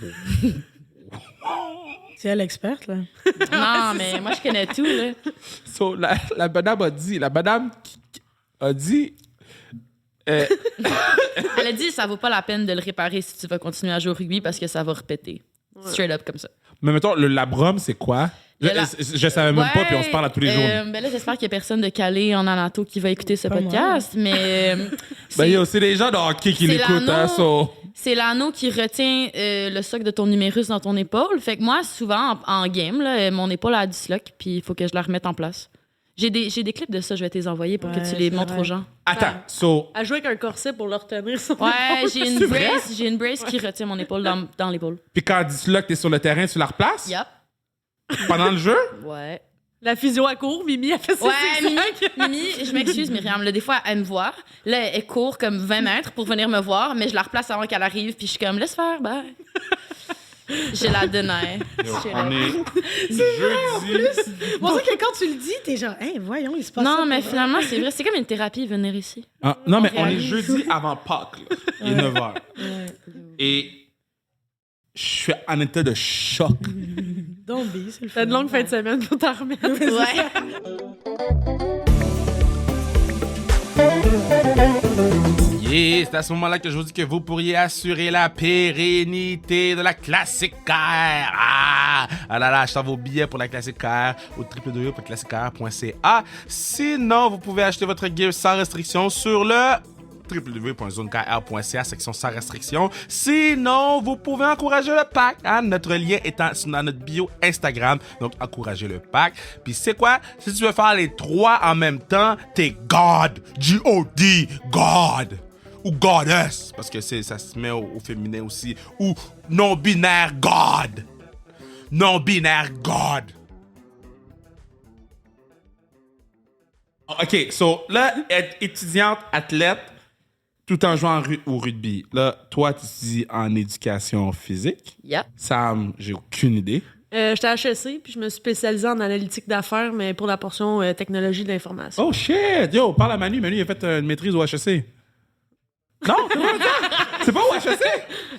C'est elle l'experte, là. Non, mais moi, je connais tout, là. So, la madame qui a dit... Elle a dit, ça vaut pas la peine de le réparer si tu vas continuer à jouer au rugby parce que ça va répéter. Straight up, comme ça. Mais mettons, la brome, c'est quoi? Je savais même pas, puis on se parle à tous les jours. Ben là, j'espère qu'il y a personne de calé en anato qui va écouter ce Pas moi. podcast, mais... Ben, c'est- yo, c'est les gens de hockey qui c'est l'écoutent, hein, l'anneau. so... C'est l'anneau qui retient le soc de ton numérus dans ton épaule. Fait que moi, souvent, en game, là, mon épaule a disloc, puis il faut que je la remette en place. J'ai des clips de ça, je vais te les envoyer pour que Ouais, tu les c'est montres vrai. aux gens. Attends, so... Elle jouait avec un corset pour le retenir. Son Ouais, épaule. j'ai une brace qui retient mon épaule dans l'épaule. Puis quand elle dit là que t'es sur le terrain, tu la replaces? Yup. Pendant le jeu? Ouais. La physio à court, Mimi a fait ses Ouais, zigzags. Mimi, je m'excuse, Myriam. Là, des fois, elle me voit. Là, elle court comme 20 mètres pour venir me voir, mais je la replace avant qu'elle arrive, puis je suis comme, laisse faire, bye. J'ai la donnée. On est jeudi. Pour ça que quand tu le dis, t'es genre, hey, voyons, il se passe ça Non, mais pour vrai. finalement, c'est vrai. C'est comme une thérapie, venir ici. Ah, non, mais on est réalise. jeudi avant Pâques, là. Il est 9h. Et je suis en état de choc. Don't be, c'est le T'as une longue fin de semaine pour t'en remettre. Ouais. Yeah, c'est à ce moment-là que je vous dis que vous pourriez assurer la pérennité de la Classique Car. Ah là là, achetez vos billets pour la Classique Car au www.classiquecar.ca. Sinon, vous pouvez acheter votre gear sans restriction sur le www.zonekr.ca, section sans restriction. Sinon, vous pouvez encourager le pack. Hein? Notre lien est dans notre bio Instagram. Donc, encouragez le pack. Puis, c'est quoi? Si tu veux faire les trois en même temps, t'es God. G-O-D. God. Ou Goddess. Parce que ça se met au féminin aussi. Ou non-binaire God. Non-binaire God. OK, so là, être étudiante, athlète, tout en jouant au rugby. Là, toi, tu étudies en éducation physique. Yep. Sam, j'ai aucune idée. J'étais à HEC, puis je me suis spécialisée en analytique d'affaires, mais pour la portion technologie de l'information. Oh shit! Yo, parle à Manu. Manu, il a fait une maîtrise au HEC. Non? C'est C'est pas au HEC?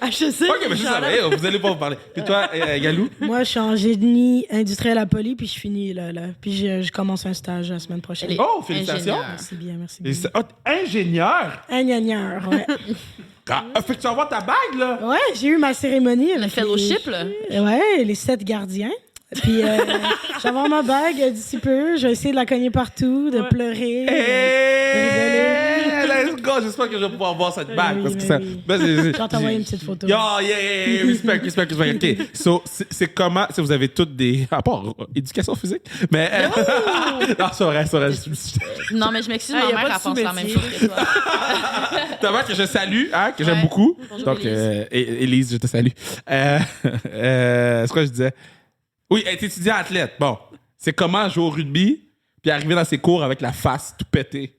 HEC. Ok, mais je savais, vous allez pas vous parler. Puis toi, Galou? Moi, je suis en génie industriel à Poly, puis je finis là. Puis je commence un stage la semaine prochaine. Elle est Oh, félicitations. ingénieure. Merci bien, merci Et bien. c'est- ingénieur? Ingénieur, ouais. Fait que tu vas avoir ta bague, là? Ouais, j'ai eu ma cérémonie. Le avec fellowship, là. Ouais, les 7 gardiens. Puis, je vais avoir ma bague d'ici peu. Je vais essayer de la cogner partout, de pleurer. Hey, let's go! J'espère que je vais pouvoir voir cette bague. oui, parce que mais ça. oui. Ben, Je vais t'envoyer une petite photo. Yo, yeah, respect. OK. So, c'est comment. Si vous avez toutes des. À part éducation physique. Mais. non, c'est vrai. Non, mais je m'excuse, Ah, y a ma pas mère, de elle pense la même sous-métier. chose que toi. Ta mère que je salue, hein, que j'aime Ouais. beaucoup. Bonjour, Donc, Élise. Élise, je te salue. C'est quoi je disais? Oui, être étudiant athlète. Bon, c'est comment jouer au rugby, puis arriver dans ses cours avec la face tout pétée,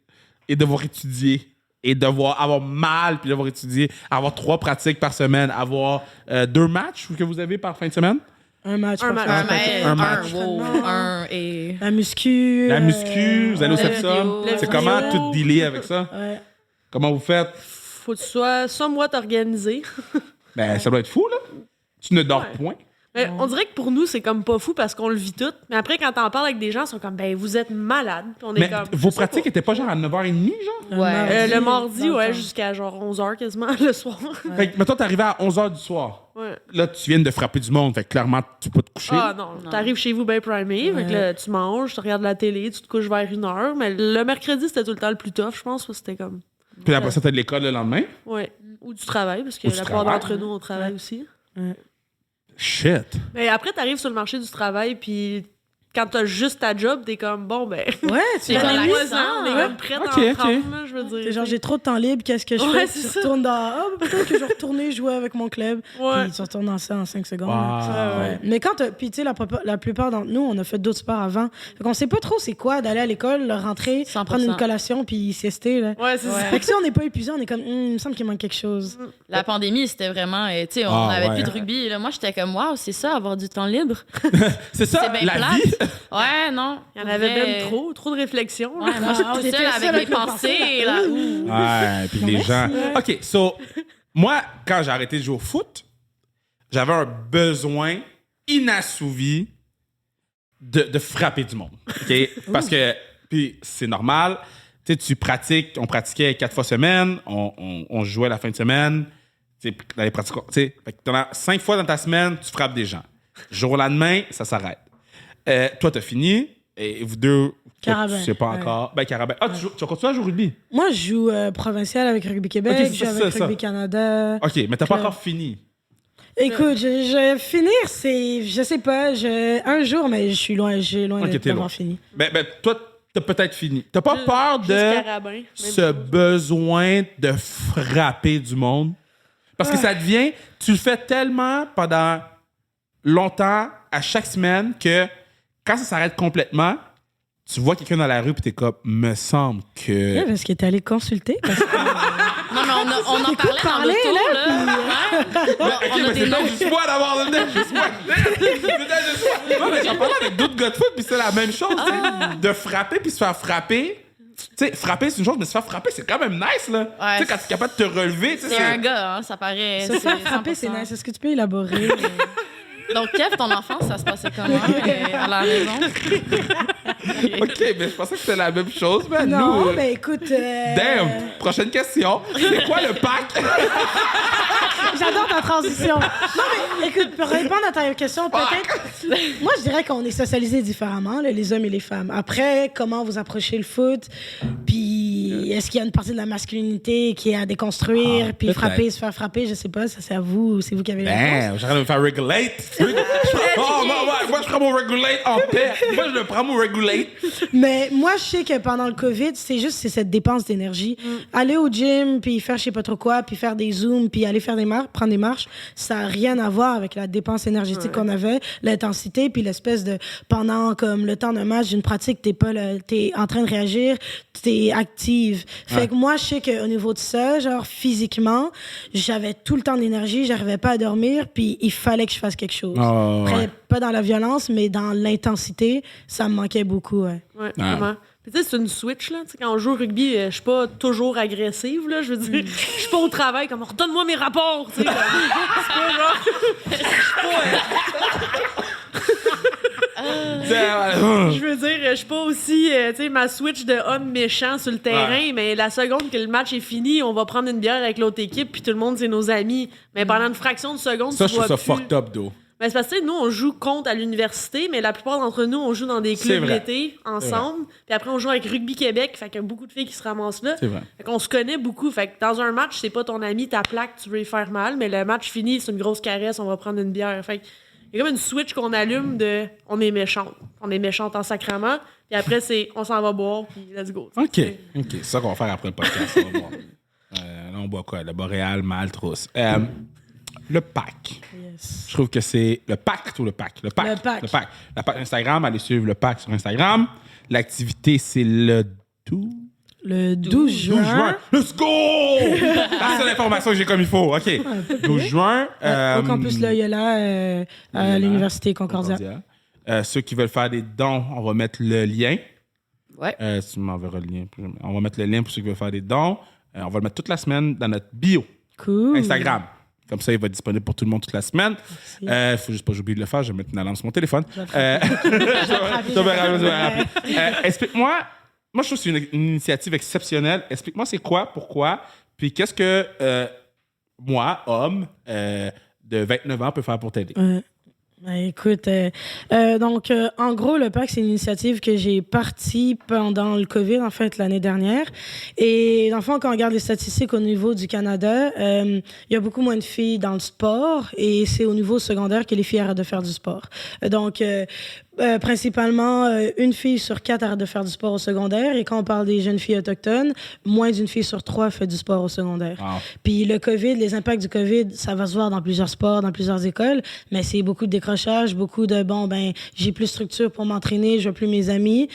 et devoir étudier, et devoir avoir mal, puis devoir étudier, avoir 3 pratiques par semaine, avoir 2 matchs que vous avez par fin de semaine. Un match. Un par match. semaine. Un match. Wow, un et... La muscu. La muscu, vous allez au la septum. vidéo. C'est La comment vidéo. tout dealer avec ça? Ouais. Comment vous faites? Faut que tu sois somewhat organisé. Ben, ça doit être fou, là. Tu ne dors point. Mais on dirait que pour nous, c'est comme pas fou parce qu'on le vit tout. Mais après, quand t'en parles avec des gens, ils sont comme, ben, vous êtes malades. Puis on est Mais comme, vos je sais pratiques pas. étaient pas genre à 9h30, genre? Ouais. Le mardi, dans le ouais, temps. jusqu'à genre 11h quasiment le soir. Fait que, mettons, t'arrivais à 11h du soir. Ouais. Là, tu viens de frapper du monde. Fait que clairement, tu peux te coucher. Ah non, t'arrives chez vous bien primé, fait que là, tu manges, tu regardes la télé, tu te couches vers 1h. Mais le mercredi, c'était tout le temps le plus tough, je pense, parce que c'était comme, Puis après ça, t'as de l'école le lendemain. ouais. Ou du travail, parce que Ou du la plupart travail. d'entre nous, on travaille aussi. Shit. Mais après, t'arrives sur le marché du travail, puis quand t'as juste ta job, t'es comme, bon, ben, Ouais, tu C'est vas aller relaxant, on est ouais. comme prêt Ok, d'en ok. prendre, là, je veux dire. T'es genre, j'ai trop de temps libre, qu'est-ce que je Ouais, fais? c'est Tu ça. retournes dans. Ah, peut-être que je vais retourner jouer avec mon club. Ouais. Puis tu retournes dans ça en 5 secondes. Wow. Ouais. Mais quand puis tu sais, la plupart d'entre nous, on a fait d'autres sports avant. Fait qu'on sait pas trop c'est quoi d'aller à l'école, rentrer, 100%. prendre une collation, puis siester, là. Ouais, c'est ça. Fait que si on n'est pas épuisé, on est comme, il me semble qu'il manque quelque chose. La pandémie, c'était vraiment... tu sais, on Ah, avait ouais. plus de rugby. Là. Moi, j'étais comme, waouh, c'est ça, avoir du temps libre. C'est ça, C'est bien la plate. vie. Ouais, non. Il y en avait Vrai. même trop de réflexion. Ouais, moi, je suis Ah, toute t'étais seule seule avec avec mes le pensées. Là. Ouh. Ouais, puis les gens. OK, so, moi, quand j'ai arrêté de jouer au foot, j'avais un besoin inassouvi de frapper du monde. OK? Parce que, puis c'est normal. Tu sais, tu pratiques, on pratiquait 4 fois semaine, on jouait la fin de semaine. Tu sais, dans les pratiques, tu sais, fait que t'en as 5 fois dans ta semaine, tu frappes des gens. Jour au lendemain, ça s'arrête. Toi, t'as fini, et vous deux, Carabin. tu sais pas Ouais. encore. Ben, Carabin. Ah, tu vas continuer à jouer au rugby? Moi, je joue provincial avec Rugby Québec, Ok, je c'est joue ça, avec c'est ça. Rugby Canada. OK, mais t'as pas Club. encore fini. Écoute, finir, c'est, je sais pas, un jour, mais j'ai loin Ok, t'es d'avoir loin. fini. Ben, toi, t'as peut-être fini. T'as pas peur Juste de carabin, même ce pas. besoin de frapper du monde? Parce que ça devient... Tu le fais tellement pendant longtemps, à chaque semaine, que quand ça s'arrête complètement, tu vois quelqu'un dans la rue, puis t'es comme, me semble que... Ouais, parce que t'es allé consulter. Parce que... Non, mais on en parlait dans parler, l'auto, là, là. Ouais. On a mais des c'est noms. donc juste moi d'avoir le nez, juste moi. C'était juste moi. Non, mais j'en parlais avec d'autres gars de foot, puis c'est la même chose, tu sais. De frapper, puis se faire frapper. Tu sais, frapper, c'est une chose, mais se faire frapper, c'est quand même nice, là. Ouais, Tu sais, quand tu es capable de te relever, tu sais, C'est un gars, hein, ça paraît. Se faire frapper, 100%. c'est nice. Est-ce que tu peux élaborer? Donc, Kev, ton enfance, ça se passait comment à la maison? OK, mais je pensais que c'était la même chose, mais Non, nous... mais écoute. Damn! Prochaine question. C'est quoi le pack? J'adore ta transition. Non, mais écoute, pour répondre à ta question, peut-être. Moi, je dirais qu'on est socialisés différemment, là, les hommes et les femmes. Après, comment vous approchez le foot? Puis, est-ce qu'il y a une partie de la masculinité qui est à déconstruire? Puis, peut-être. frapper, se faire frapper, je sais pas, ça c'est à vous, c'est vous qui avez la réponse. Damn, j'arrête de me faire regulate. Oh, moi, je prends mon regulate en paix. Moi, je le prends mon regulate. Mais moi, je sais que pendant le COVID, c'est cette dépense d'énergie. Aller au gym, puis faire je sais pas trop quoi, puis faire des zooms, puis aller faire prendre des marches, ça n'a rien à voir avec la dépense énergétique qu'on avait, l'intensité, puis l'espèce de... Pendant comme le temps d'un match, d'une pratique, t'es en train de réagir, t'es active. Fait que moi, je sais qu'au niveau de ça, genre physiquement, j'avais tout le temps d'énergie, j'arrivais pas à dormir, puis il fallait que je fasse quelque chose. Oh, Après, ouais. pas dans la violence, mais dans l'intensité, ça me manquait beaucoup, ouais. Ouais, vraiment. Tu sais, c'est une switch, là. T'sais, quand on joue au rugby, je suis pas toujours agressive, là. Je veux dire, je suis pas au travail comme redonne-moi mes rapports, tu sais. C'est pas genre. Je suis pas. Je veux dire, je suis pas aussi, tu sais, ma switch de homme méchant sur le terrain, mais la seconde que le match est fini, on va prendre une bière avec l'autre équipe, puis tout le monde, c'est nos amis. Mais pendant une fraction de seconde, Ça, tu je trouve vois ça plus. fucked up, though. Ben, c'est parce que nous, on joue contre à l'université, mais la plupart d'entre nous, on joue dans des C'est clubs vrai. l'été ensemble. Puis après, on joue avec Rugby Québec, fait qu'il y a beaucoup de filles qui se ramassent là. C'est vrai. Fait qu'on se connaît beaucoup. Fait que dans un match, c'est pas ton ami, ta plaque, tu veux lui faire mal, mais le match fini, c'est une grosse caresse, on va prendre une bière. Fait il y a comme une switch qu'on allume de on est méchante. On est méchante en sacrement. Puis après, c'est on s'en va boire, puis let's go. OK. C'est ça qu'on va faire après le podcast. On va voir. Là, on boit quoi? Le Boréal, Malte, Rousse. Le pack. Yes. Je trouve que c'est le pack ou le pack? Le pack. Le pack. Le pack. La pack Instagram, allez suivre le pack sur Instagram. L'activité, c'est le 12 Le 12 juin. Let's go! La seule information que j'ai comme il faut. OK. 12 juin. Au campus Loyola, à l'Université Concordia. Ceux qui veulent faire des dons, on va mettre le lien. Ouais. Tu m'enverras le lien. On va mettre le lien pour ceux qui veulent faire des dons. On va le mettre toute la semaine dans notre bio. Cool. Instagram. Comme ça, il va être disponible pour tout le monde toute la semaine. Il faut juste pas que j'oublie de le faire. Je vais mettre une alarme sur mon téléphone. Explique-moi. Moi, je trouve que c'est une initiative exceptionnelle. Explique-moi c'est quoi, pourquoi, puis qu'est-ce que moi, homme de 29 ans, peut faire pour t'aider. Ben, écoute, en gros, le PAC, c'est une initiative que j'ai partie pendant le COVID, en fait, l'année dernière. Et dans le fond, quand on regarde les statistiques au niveau du Canada, il y a beaucoup moins de filles dans le sport et c'est au niveau secondaire que les filles arrêtent de faire du sport. Principalement, une fille sur 4 arrête de faire du sport au secondaire. Et quand on parle des jeunes filles autochtones, moins d'une fille sur 3 fait du sport au secondaire. Wow. Puis le COVID, les impacts du COVID, ça va se voir dans plusieurs sports, dans plusieurs écoles, mais c'est beaucoup de décrochage, beaucoup de, j'ai plus de structure pour m'entraîner, je vois plus mes amis.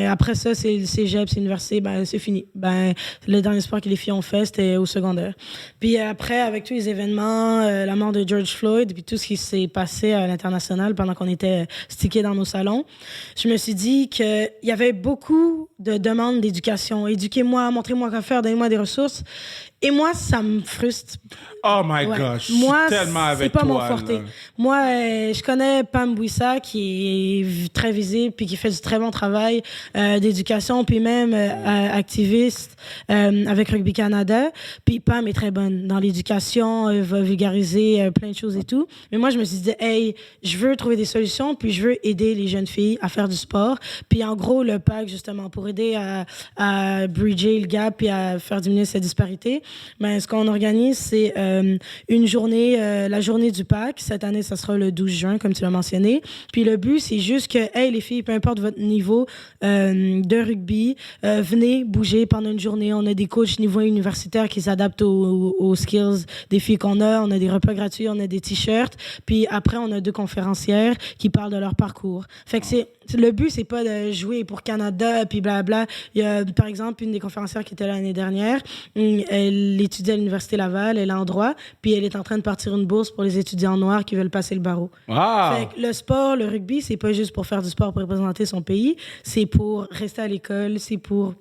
Après ça, c'est le cégep, c'est l'université, c'est fini. Le dernier sport que les filles ont fait, c'était au secondaire. Puis après, avec tous les événements, la mort de George Floyd, puis tout ce qui s'est passé à l'international pendant qu'on était stickés dans nos salons, je me suis dit qu'il y avait beaucoup de demandes d'éducation. Éduquez-moi, montrez-moi quoi faire, donnez-moi des ressources. Et moi, ça me frustre. Oh my gosh, je suis tellement avec toi. C'est pas mon forté. Moi, je connais Pam Bouissa, qui est très visible, puis qui fait du très bon travail d'éducation, puis même activiste avec Rugby Canada. Puis Pam est très bonne dans l'éducation, elle va vulgariser plein de choses et tout. Mais moi, je me suis dit, hey, je veux trouver des solutions, puis je veux aider les jeunes filles à faire du sport. Puis en gros, le PAC, justement, pour aider à bridger le gap puis à faire diminuer cette disparité, ce qu'on organise, c'est une journée, la journée du PAC. Cette année, ça sera le 12 juin, comme tu l'as mentionné. Puis le but, c'est juste que, hey, les filles, peu importe votre niveau de rugby, venez bouger pendant une journée. On a des coachs niveau universitaire qui s'adaptent aux skills des filles qu'on a. On a des repas gratuits, on a des t-shirts. Puis après, on a 2 conférencières qui parlent de leur parcours. Fait que le but, c'est pas de jouer pour Canada, puis blabla. Il y a, par exemple, une des conférencières qui était là l'année dernière. Elle étudie à l'Université Laval, elle est en droit, puis elle est en train de partir une bourse pour les étudiants noirs qui veulent passer le barreau. Wow. Fait que le sport, le rugby, c'est pas juste pour faire du sport pour représenter son pays, c'est pour rester à l'école, c'est pour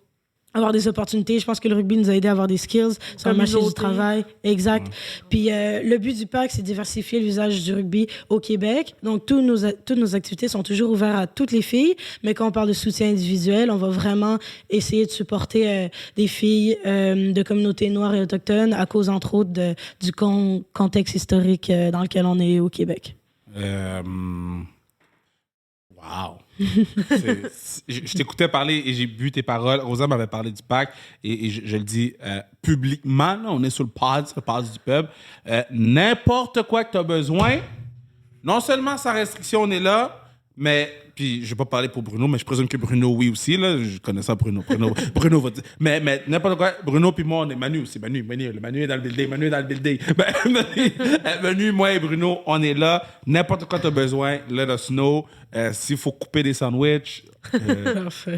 avoir des opportunités. Je pense que le rugby nous a aidé à avoir des skills sur le marché du travail. Exact. Puis le but du PAC, c'est de diversifier l'usage du rugby au Québec. Donc, toutes nos activités sont toujours ouvertes à toutes les filles. Mais quand on parle de soutien individuel, on va vraiment essayer de supporter des filles de communautés noires et autochtones à cause, entre autres, du contexte historique dans lequel on est au Québec. Wow. Je t'écoutais parler et j'ai bu tes paroles. Rosa m'avait parlé du PAC et je le dis publiquement. Là, on est sur le pod du pub. N'importe quoi que tu as besoin, non seulement sans restriction, on est là, mais. Puis, je ne vais pas parler pour Bruno, mais je présume que Bruno, oui aussi. Là. Je connais ça, Bruno. Bruno va dire. Mais n'importe quoi. Bruno puis moi, on est Manu. C'est Manu. Le Manu est dans le building. Manu, moi et Bruno, on est là. N'importe quoi tu as besoin, let us know. S'il faut couper des sandwichs,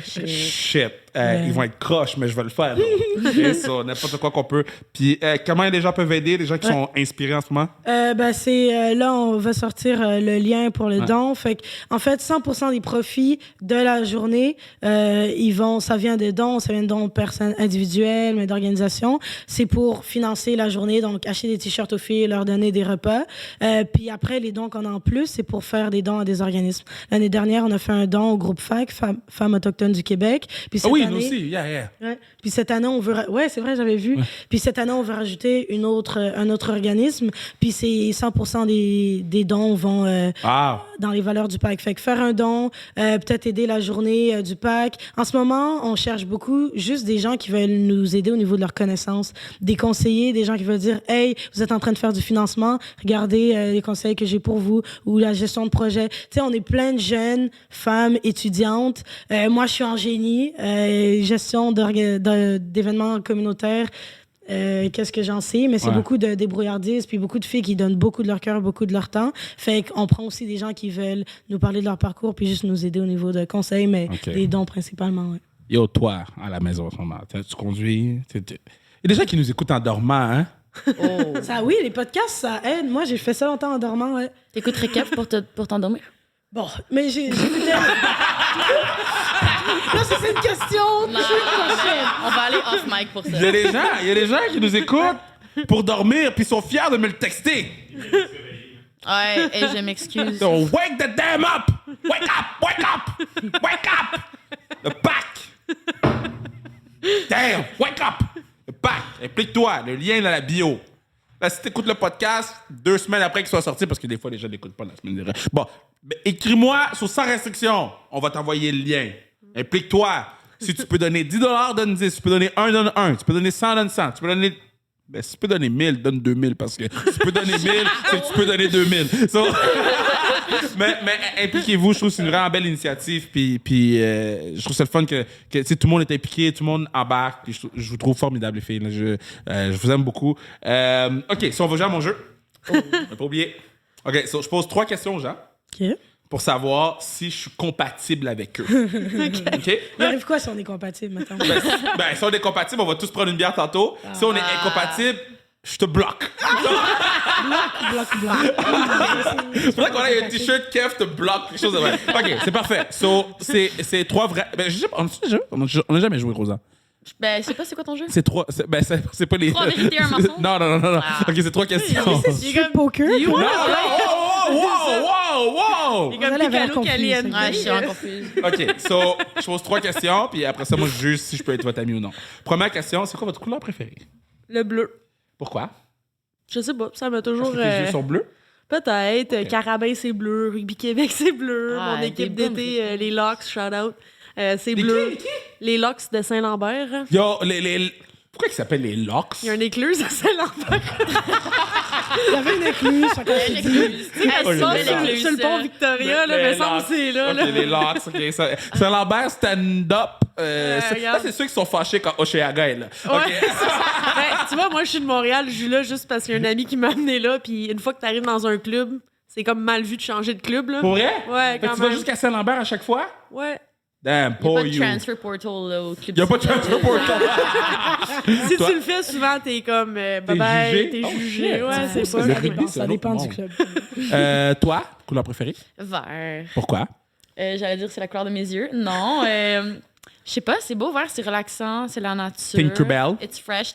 shit. Ils vont être croches, mais je vais le faire. Okay, so, n'importe quoi qu'on peut. Puis, comment les gens peuvent aider, les gens qui sont inspirés en ce moment? Là, on va sortir le lien pour le don. Fait que, en fait, 100% des profits de la journée, ça vient de dons personnes individuelles, mais d'organisations. C'est pour financer la journée, donc acheter des t-shirts aux filles, leur donner des repas. Puis après, les dons qu'on a en plus, c'est pour faire des dons à des organismes. L'année dernière, on a fait un don au groupe FAC, Femmes autochtones du Québec. Puis cette année, nous aussi, yeah. Ouais. Puis cette année, on veut... Ouais, c'est vrai, j'avais vu. Ouais. Puis cette année, on veut rajouter un autre organisme. Puis c'est 100% des dons vont dans les valeurs du PAC. Fait que faire un don, peut-être aider la journée du PAC. En ce moment, on cherche beaucoup juste des gens qui veulent nous aider au niveau de leurs connaissances. Des conseillers, des gens qui veulent dire « Hey, vous êtes en train de faire du financement, regardez les conseils que j'ai pour vous » ou la gestion de projet. Tu sais, on est plein de jeunes femmes étudiantes. Moi, je suis en génie, gestion d'événements communautaires. Qu'est-ce que j'en sais, mais c'est beaucoup de débrouillardise, puis beaucoup de filles qui donnent beaucoup de leur cœur, beaucoup de leur temps. Fait qu'on prend aussi des gens qui veulent nous parler de leur parcours, puis juste nous aider au niveau de conseils, mais des dons principalement. Ouais. Yo, toi, à la maison en ce moment, tu conduis. Il y a des gens qui nous écoutent en dormant, hein? Oh. Ça, oui, les podcasts, ça aide. Moi, j'ai fait ça longtemps en dormant, ouais. T'écouterais Kev pour t'endormir? Bon, mais j'écoutais... Là, c'est une question. Non, on va aller off mic pour ça. Il y a des gens qui nous écoutent pour dormir puis sont fiers de me le texter. Ouais, et je m'excuse. So, wake the damn up! Wake up! Wake up! Wake up! The pack! Damn! Wake up! Le pack! Implique-toi. Le lien est dans la bio. Là, si t'écoutes le podcast 2 semaines après qu'il soit sorti, parce que des fois, les gens l'écoutent pas la semaine dernière. Bon, écris-moi sur Sans restriction. On va t'envoyer le lien. Implique-toi. Si tu peux donner 10 $, donne 10. Si tu peux donner 1, donne 1. Tu peux donner 100, donne 100. Tu peux donner... Ben, si tu peux donner 1000, donne 2000. Parce que si tu peux donner 1000, c'est que tu peux donner 2000. So... mais impliquez-vous. Je trouve que c'est une vraiment belle initiative. Puis je trouve ça le fun que tout le monde est impliqué, tout le monde embarque. Puis je vous trouve formidable, les filles. Là. Je vous aime beaucoup. OK, si on va jouer à mon jeu. On n'a pas oublié. OK, je pose 3 questions aux gens. OK. Pour savoir si je suis compatible avec eux. OK? Il arrive quoi si on est compatible, maintenant? Ben, si on est compatible, on va tous prendre une bière tantôt. Si on est incompatible, je te bloque. Bloc. C'est vrai qu'on a un t-shirt Kev te bloque, quelque chose de vrai. OK, c'est parfait. So, c'est 3 vrais... Ben, je sais pas, on n'a jamais joué, Rosa. Ben, je sais pas, c'est quoi ton jeu? C'est 3... C'est pas les... 3 vérités, un mensonge? Non. Ah. OK, c'est 3 questions. C'est du poker? Non! Wow! Il est comme Piccolo Caliente. Ouais, je suis vraiment confuse. OK, so, je pose 3 questions, puis après ça, moi, je juge si je peux être votre ami ou non. Première question, c'est quoi votre couleur préférée? Le bleu. Pourquoi? Je sais pas, ça m'a toujours... Parce que tes yeux sont bleus? Peut-être. Okay. Carabin, c'est bleu. Rugby Québec, c'est bleu. Ah, mon équipe d'été, les Locks, shout-out. C'est bleu. Les Locks de Saint-Lambert. Yo, pourquoi ils s'appellent les Locks? Il y a un écluse à Saint-Lambert. Il y avait une écluse. Sur le pont Victoria, là, mais ça, c'est là. OK, les Locks. OK, Saint-Lambert, stand-up. Ça, c'est ceux qui sont fâchés quand Oshéaga est là. Ouais, OK. tu vois, moi, je suis de Montréal. Je suis là juste parce qu'il y a un ami qui m'a amené là. Puis une fois que tu arrives dans un club, c'est comme mal vu de changer de club. Là. Pour vrai? Ouais, quand tu même. vas jusqu'à Saint-Lambert à chaque fois? Ouais. Damn, Il n'y a poor pas de you. transfer portal là, au club. Il n'y a pas de transfer portal. Si Toi? tu le fais souvent, t'es comme bye-bye, t'es jugé. Oh, Ouais, shit. c'est pas. Le rugby, c'est Ça un dépend autre du monde. club. Toi, couleur préférée? Vert. Pourquoi? J'allais dire c'est la couleur de mes yeux. Non, je sais pas, c'est beau, vert, c'est relaxant, c'est la nature. Tinkerbell? It's fresh.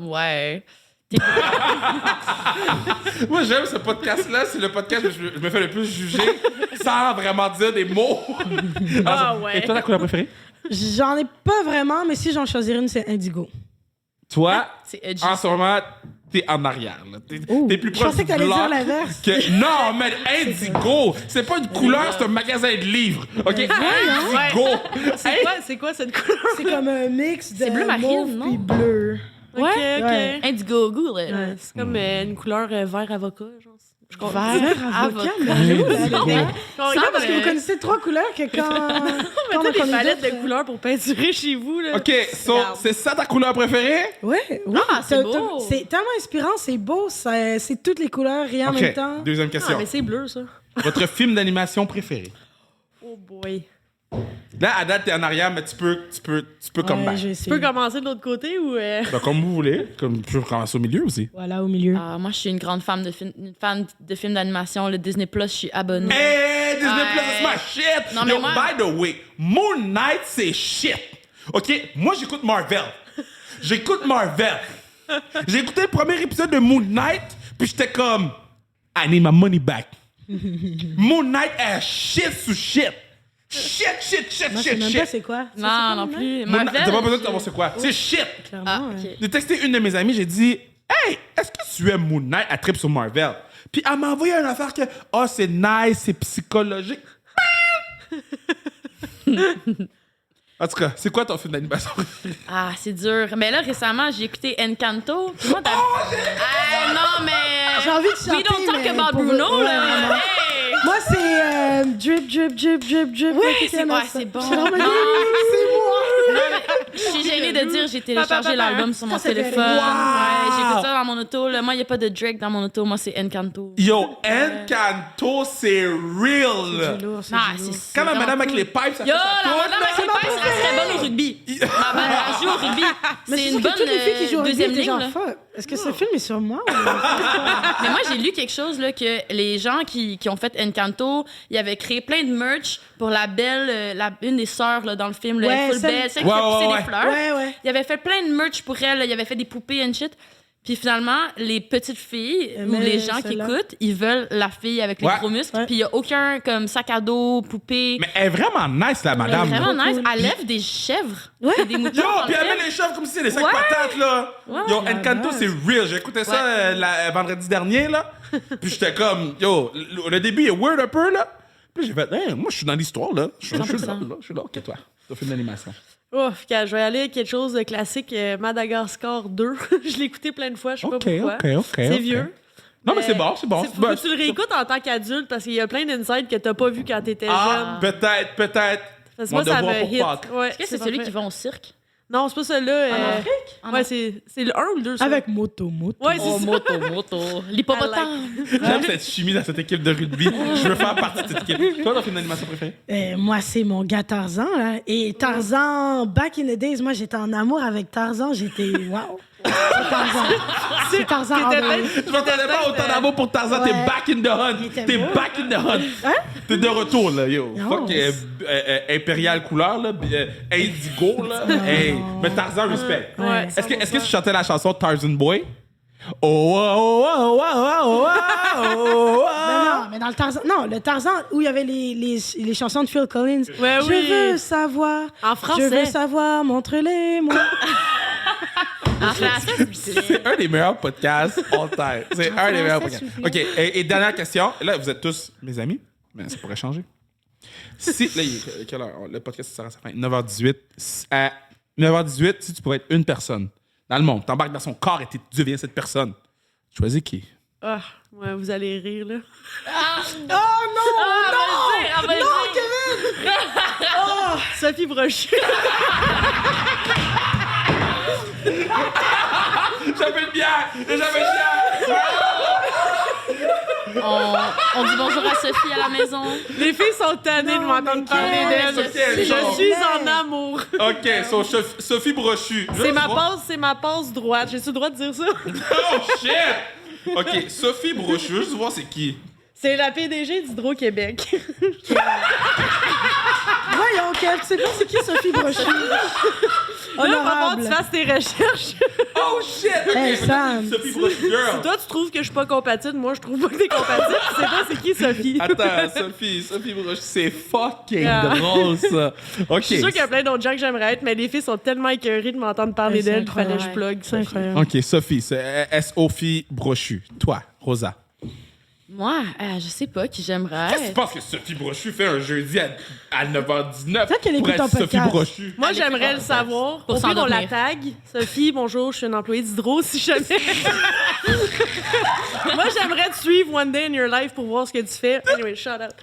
Ouais. Moi, j'aime ce podcast-là. C'est le podcast où je me fais le plus juger sans vraiment dire des mots. Ah ouais. Et toi, ta couleur préférée? J'en ai pas vraiment, mais si j'en choisirais une, c'est indigo. Toi, C'est edgy. en ce moment, t'es en arrière. Là. T'es plus Je proche pensais du que t'allais bloc dire l'inverse. que... Non, mais indigo, c'est pas une couleur, c'est un magasin de livres. OK? Indigo. C'est quoi cette couleur? C'est comme un mix de C'est bleu marine, mauve non? puis bleu. Ok. Ouais. Indigo, Google. Ouais, c'est comme une couleur vert avocat, genre. Je comprends. Vert, avocat, mais parce que vous connaissez connaissez 3 couleurs que quand on a des connu palettes d'autres, de couleurs pour peinturer chez vous, là. OK, so, c'est ça ta couleur préférée? Ouais, oui. Ah, c'est beau. C'est tellement inspirant, c'est beau, c'est toutes les couleurs rien en OK, même temps. deuxième Ah, question. mais c'est bleu, ça. Votre film d'animation préféré? Oh boy. Là, à date, t'es en arrière, mais tu peux comme Ouais, je vais Tu peux essayer. commencer de l'autre côté ou... comme vous voulez. Comme tu peux commencer au milieu aussi. Voilà, au milieu. Moi, je suis une grande fan de films d'animation. Le Disney Plus, je suis abonnée. Hey, Disney Ouais. Plus, c'est ma shit! Non, mais Yo, moi- by the way, Moon Knight, c'est shit. OK? Moi, j'écoute Marvel. J'ai écouté le premier épisode de Moon Knight, puis j'étais comme, I need my money back. Moon Knight est shit sous shit. Shit. Moi, je sais même pas c'est quoi. Ça, c'est Non, quoi, non le plus. Moon Knight, Marvel, t'as pas besoin de je- savoir c'est quoi. C'est shit. Clairement, Ah, ouais. ok. J'ai texté une de mes amies, j'ai dit, hey, est-ce que tu aimes Moon Knight à trip sur Marvel? Puis elle m'a envoyé une affaire que, c'est nice, c'est psychologique. En tout cas, c'est quoi ton film d'animation? Ah, c'est dur. Mais là, récemment, j'ai écouté Encanto. Puis moi, non, mais... J'ai envie de chanter, We don't talk mais about pour Bruno, vrai, là. vraiment. Hey! Moi, c'est drip. Ouais, Like, c'est bon. C'est vraiment Non. c'est moi. Non, mais je suis gênée de dire j'ai téléchargé l'album sur mon Ça, c'est téléphone. terrible. Ouais, j'écoute ça dans mon auto. Là. Moi, il n'y a pas de Drake dans mon auto. Moi, c'est Encanto. Yo, Encanto, c'est real. C'est lourd, c'est Ah, lourd. c'est Quand la vraiment madame avec cool. les pipes, ça Yo, fait sa la tourne, madame avec les là. pinces, elle serait bonne au rugby. Ma mère, elle joue au rugby. Mais C'est sûr une que bonne toutes les filles qui jouent au rugby deuxième étaient ligne. genre, là. fuck, est-ce que ce film est sur moi? Mais moi, j'ai lu quelque chose, là, que les gens qui ont fait Encanto, ils avaient créé plein de merch pour la belle, une des sœurs là, dans le film, le Ouais, Full celle- Belle, celle qui Ouais, fait pousser ouais, des fleurs. Ouais. Ils avaient fait plein de merch pour elle, là. Ils avaient fait des poupées and shit. Puis finalement, les petites filles ou Mais les gens qui celle-là. écoutent, ils veulent la fille avec les Ouais. gros muscles. Ouais. Puis il n'y a aucun comme sac à dos, poupée. Mais elle est vraiment nice, la Elle est madame. vraiment Trop nice. cool. Elle lève des chèvres. Ouais. Des moutons. Yo, dans puis le elle met film. les cheveux comme si c'était des sacs Ouais. patates, là. Yo, la Encanto, base. c'est real. J'ai écouté ça vendredi dernier, là. Puis j'étais comme, yo, le début est weird un peu, là. Puis j'ai fait, hey, moi, je suis dans l'histoire, là. Je suis là, 100%. là. Je suis là. OK, toi, t'as fait une animation. Ouf, je vais aller avec quelque chose de classique, Madagascar 2. Je l'ai écouté plein de fois, je sais pas pourquoi. C'est vieux. Non, mais c'est bon, c'est bon. Faut que tu le réécoutes en tant qu'adulte parce qu'il y a plein d'insides que t'as pas vu quand t'étais Ah, jeune. peut-être. Parce que Mon moi, ça devoir me pour hit. Pâques. Ouais, Est-ce que c'est celui parfait. qui va au cirque? Non, c'est pas celui-là. En Afrique? En Ouais, c'est le 1 ou le 2, ça? Avec moto. Ouais, c'est Oh, ça. moto. L'hippopotame. J'aime cette chimie dans cette équipe de rugby. Je veux faire partie de cette équipe. Toi, ton film d'animation préféré? Moi, c'est mon gars Tarzan. Là. Et Tarzan, back in the days, moi, j'étais en amour avec Tarzan. J'étais, wow. C'est Tarzan. C'est Tarzan. T'étais all the way. peut-être- Je m'attendais pas autant d'amour pour Tarzan. T'es Ouais. back in the hunt. Il était T'es beau. back in the hunt. Hein? T'es de retour, là, yo. Non, Fuck mais impérial couleur, là. Indigo, là. Hey. Mais Tarzan, respect. Ouais. Est-ce que tu chantais la chanson Tarzan Boy? Oh, oh, oh, oh, oh, oh, oh, Non, mais dans le Tarzan. Non, le Tarzan où il y avait les chansons de Phil Collins. Ouais, Je oui. veux savoir. En français. Je veux savoir, montre-les-moi. En français, C'est un des meilleurs podcasts all time. C'est un des meilleurs podcasts. OK, et dernière question. Là, vous êtes tous mes amis, mais ça pourrait changer. Si, là, il est quelle heure? Le podcast sera à sa fin. 9h18. À 9h18, si tu pouvais être une personne dans le monde, t'embarques dans son corps et tu deviens cette personne, tu choisis qui? Ah, ouais, vous allez rire, là. Sophie Brochu. J'avais une bière! J'avais une bière! On dit bonjour à Sophie à la maison. Les filles sont tannées de Non, m'entendre mais parler quelle- d'elle. Sophie, Je suis en amour. OK, so Sophie Brochu. C'est ma passe droite. J'ai-tu le droit de dire ça? Oh, shit! OK, Sophie Brochu, je veux juste voir c'est qui. C'est la PDG d'Hydro-Québec. Voyons, Kev, tu sais pas c'est qui Sophie Brochu? Là, on va voir que Honorable. tu fasses tes recherches. Oh, shit! Hey, Sam. Sophie Brochu, girl! Toi, tu trouves que je suis pas compatible. Moi, je trouve pas que t'es compatible. Tu sais pas c'est qui, Sophie. Attends, Sophie Brochu, c'est fucking Ah. drôle, ça. OK. Je suis sûre qu'il y a plein d'autres gens que j'aimerais être, mais les filles sont tellement écœurées de m'entendre parler Ouais, c'est d'elles qu'il fallait que je incroyable. plug. C'est incroyable. OK, Sophie, c'est Sophie Brochu. Toi, Rosa. Moi, je sais pas qui j'aimerais. Qu'est-ce que tu penses que Sophie Brochu fait un jeudi à 9h19 Peut-être qu'elle pour écoute être ton Sophie podcast. Brochu? Moi, Allez, j'aimerais pour le savoir. pour Au pire, on la s'endormir. tag. Sophie, bonjour, je suis une employée d'Hydro, si jamais. Moi, j'aimerais te suivre one day in your life pour voir ce que tu fais. Anyway, shout out.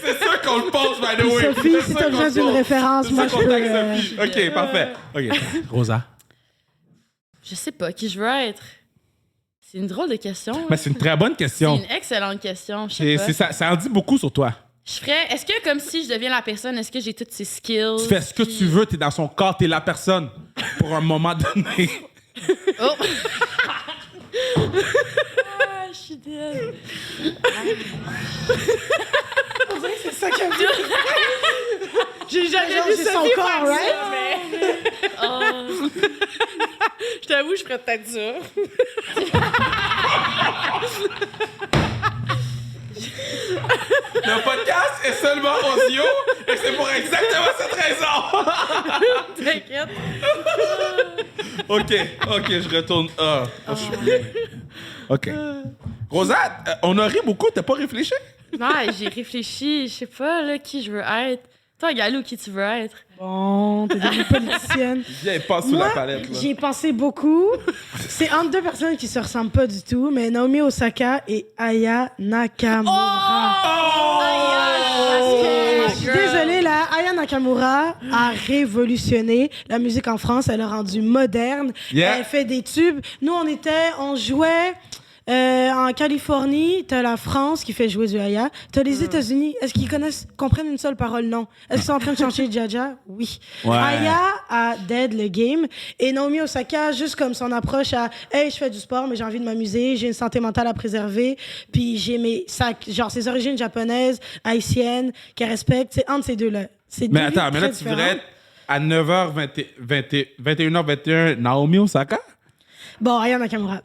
C'est ça qu'on le pense, by the way. Sophie, C'est si ça t'as qu'on besoin le d'une pense. référence, C'est moi, ça je qu'on peux... tag Sophie. OK, parfait. OK. Rosa. Je sais pas qui je veux être. C'est une drôle de question. Mais c'est une très bonne C'est question. une excellente question. Je sais pas. Ça en dit beaucoup sur toi. Je ferais. Est-ce que, comme si je deviens la personne, est-ce que j'ai toutes ces skills? Tu fais ce que tu veux, t'es dans son corps, t'es la personne pour un moment donné. Oh! Ah, je suis dead. C'est ça qu'il a vu. J'ai jamais Genre, vu c'est Sophie son corps, faire right? ça, mais... Oh. Je t'avoue, je ferais peut-être ça. Le podcast est seulement audio et c'est pour exactement cette raison. T'inquiète. OK, je retourne. Je suis bien. OK. Rosette, on a ri beaucoup, t'as pas réfléchi? Non, j'ai réfléchi. Je sais pas, là, qui je veux être. Toi, Galou, qui tu veux être? Bon, t'es devenue politicienne. Viens, passe sous Moi, la palette. Là. j'y ai pensé beaucoup. C'est entre deux personnes qui se ressemblent pas du tout, mais Naomi Osaka et Aya Nakamura. Je suis désolée, là, Aya Nakamura a révolutionné la musique en France. Elle l'a rendue moderne. Yeah. Elle fait des tubes. Nous, on jouait en Californie. T'as la France qui fait jouer du Aya. T'as les États-Unis. Est-ce qu'ils comprennent une seule parole? Non. Est-ce qu'ils sont en train de chanter Jaja? Oui. Ouais. Aya a dead le game. Et Naomi Osaka, juste comme son approche à hey, je fais du sport, mais j'ai envie de m'amuser, j'ai une santé mentale à préserver, puis j'ai ses origines japonaises, haïtiennes, qu'elle respecte. C'est entre ces deux-là. C'est Mais deux attends, mais là, très tu voudrais être différentes. à 21h21 Naomi Osaka? Bon, Aya Nakamura.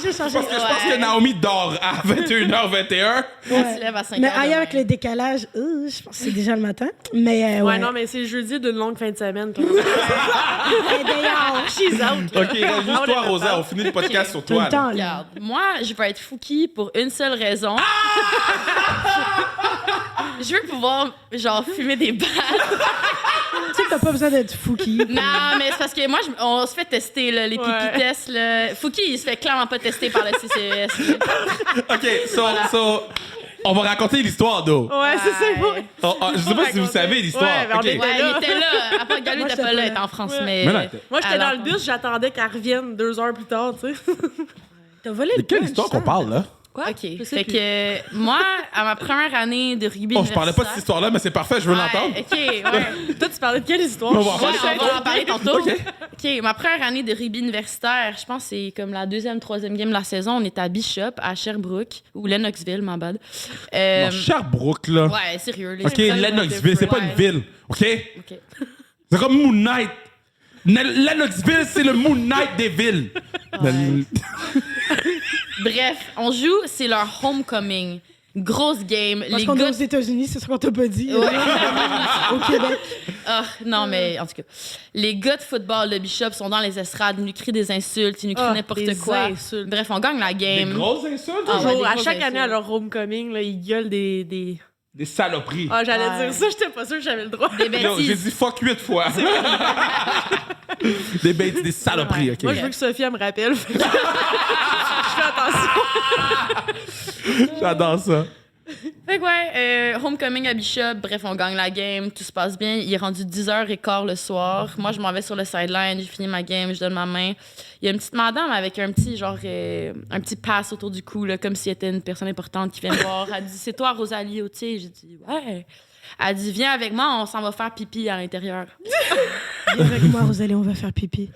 J'ai changé. Parce que je pense que Naomi dort à 21h21. Elle se lève à 5 Mais heures Aya demain. avec le décalage, je pense que c'est déjà le matin. Mais Ouais, non, mais c'est le jeudi d'une longue fin de semaine. Quand même. D'ailleurs, She's out. OK, reste juste toi, Rosa. On finit le podcast sur tout toi. le temps, là. là. Regarde, moi, je veux être Fouki pour une seule raison. Je veux pouvoir, genre, fumer des battes. Tu sais que t'as pas besoin d'être fouki. Non, mais c'est parce que moi, on se fait tester, là, les pipi-tests. Là. Fouki, il se fait clairement pas tester par le CCES. OK, so, on va raconter l'histoire, d'eau. Ouais, c'est ça. Ouais. Je sais pas si vous savez l'histoire. Ouais, mais on OK. était- Ouais, il était là. À part Galou, Moi, t'es pas j'étais là, pas il était en France. Ouais. Mais, Mais non, Moi, j'étais Alors, dans le bus, j'attendais qu'elle revienne 2 heures plus tard, tu sais. T'as volé De le quelle punch, histoire ça. qu'on parle, là? OK. Je sais Fait plus. que moi, à ma première année de rugby Oh, je parlais pas de cette histoire-là, mais c'est parfait, je veux l'entendre. OK, ouais. Toi, tu parlais de quelle histoire? On va en Ouais, parler on va en parler tantôt. OK. OK, ma première année de rugby universitaire, je pense que c'est comme la deuxième, troisième game de la saison. On était à Bishop, à Sherbrooke, ou Lennoxville, ma bad. Non, Sherbrooke, là. Ouais, sérieux. Les OK, écoles, Lennoxville, c'est pas ouais. une ville, OK? OK. C'est comme Moon Knight. Lennoxville, c'est le Moon Knight des villes. Bref, on joue, c'est leur homecoming. Grosse game. Parce Les qu'on est aux gars... États-Unis, c'est ce qu'on t'a pas dit. Ouais. Au Québec. Ah, non, mais en tout cas, les gars de football de Bishop sont dans les estrades, ils nous crient des insultes, ils nous crient n'importe des quoi. insultes. Bref, on gagne la Des game. grosses insultes? Ah, ouais, Toujours, des à grosses chaque année, à insultes. leur homecoming, là, ils gueulent des... Des saloperies. Ah, j'allais Ouais. dire ça, j'étais pas sûre que j'avais le droit. Des Yo, j'ai bêtises. dit fuck 8 fois. Des bêtises, des saloperies, OK. Moi, je veux que Sophie, elle me rappelle. Je fais attention. J'adore ça. Fait que ouais, homecoming à Bishop, bref, on gagne la game, tout se passe bien. Il est rendu 10h15 le soir. Moi, je m'en vais sur le sideline, j'ai fini ma game, je donne ma main. Il y a une petite madame avec un petit, genre, un petit pass autour du cou, là, comme si elle était une personne importante qui vient me voir. Elle dit, c'est toi, Rosalie Autier? J'ai dit, ouais. Elle dit, viens avec moi, on s'en va faire pipi à l'intérieur. Viens avec moi, Rosalie, on va faire pipi.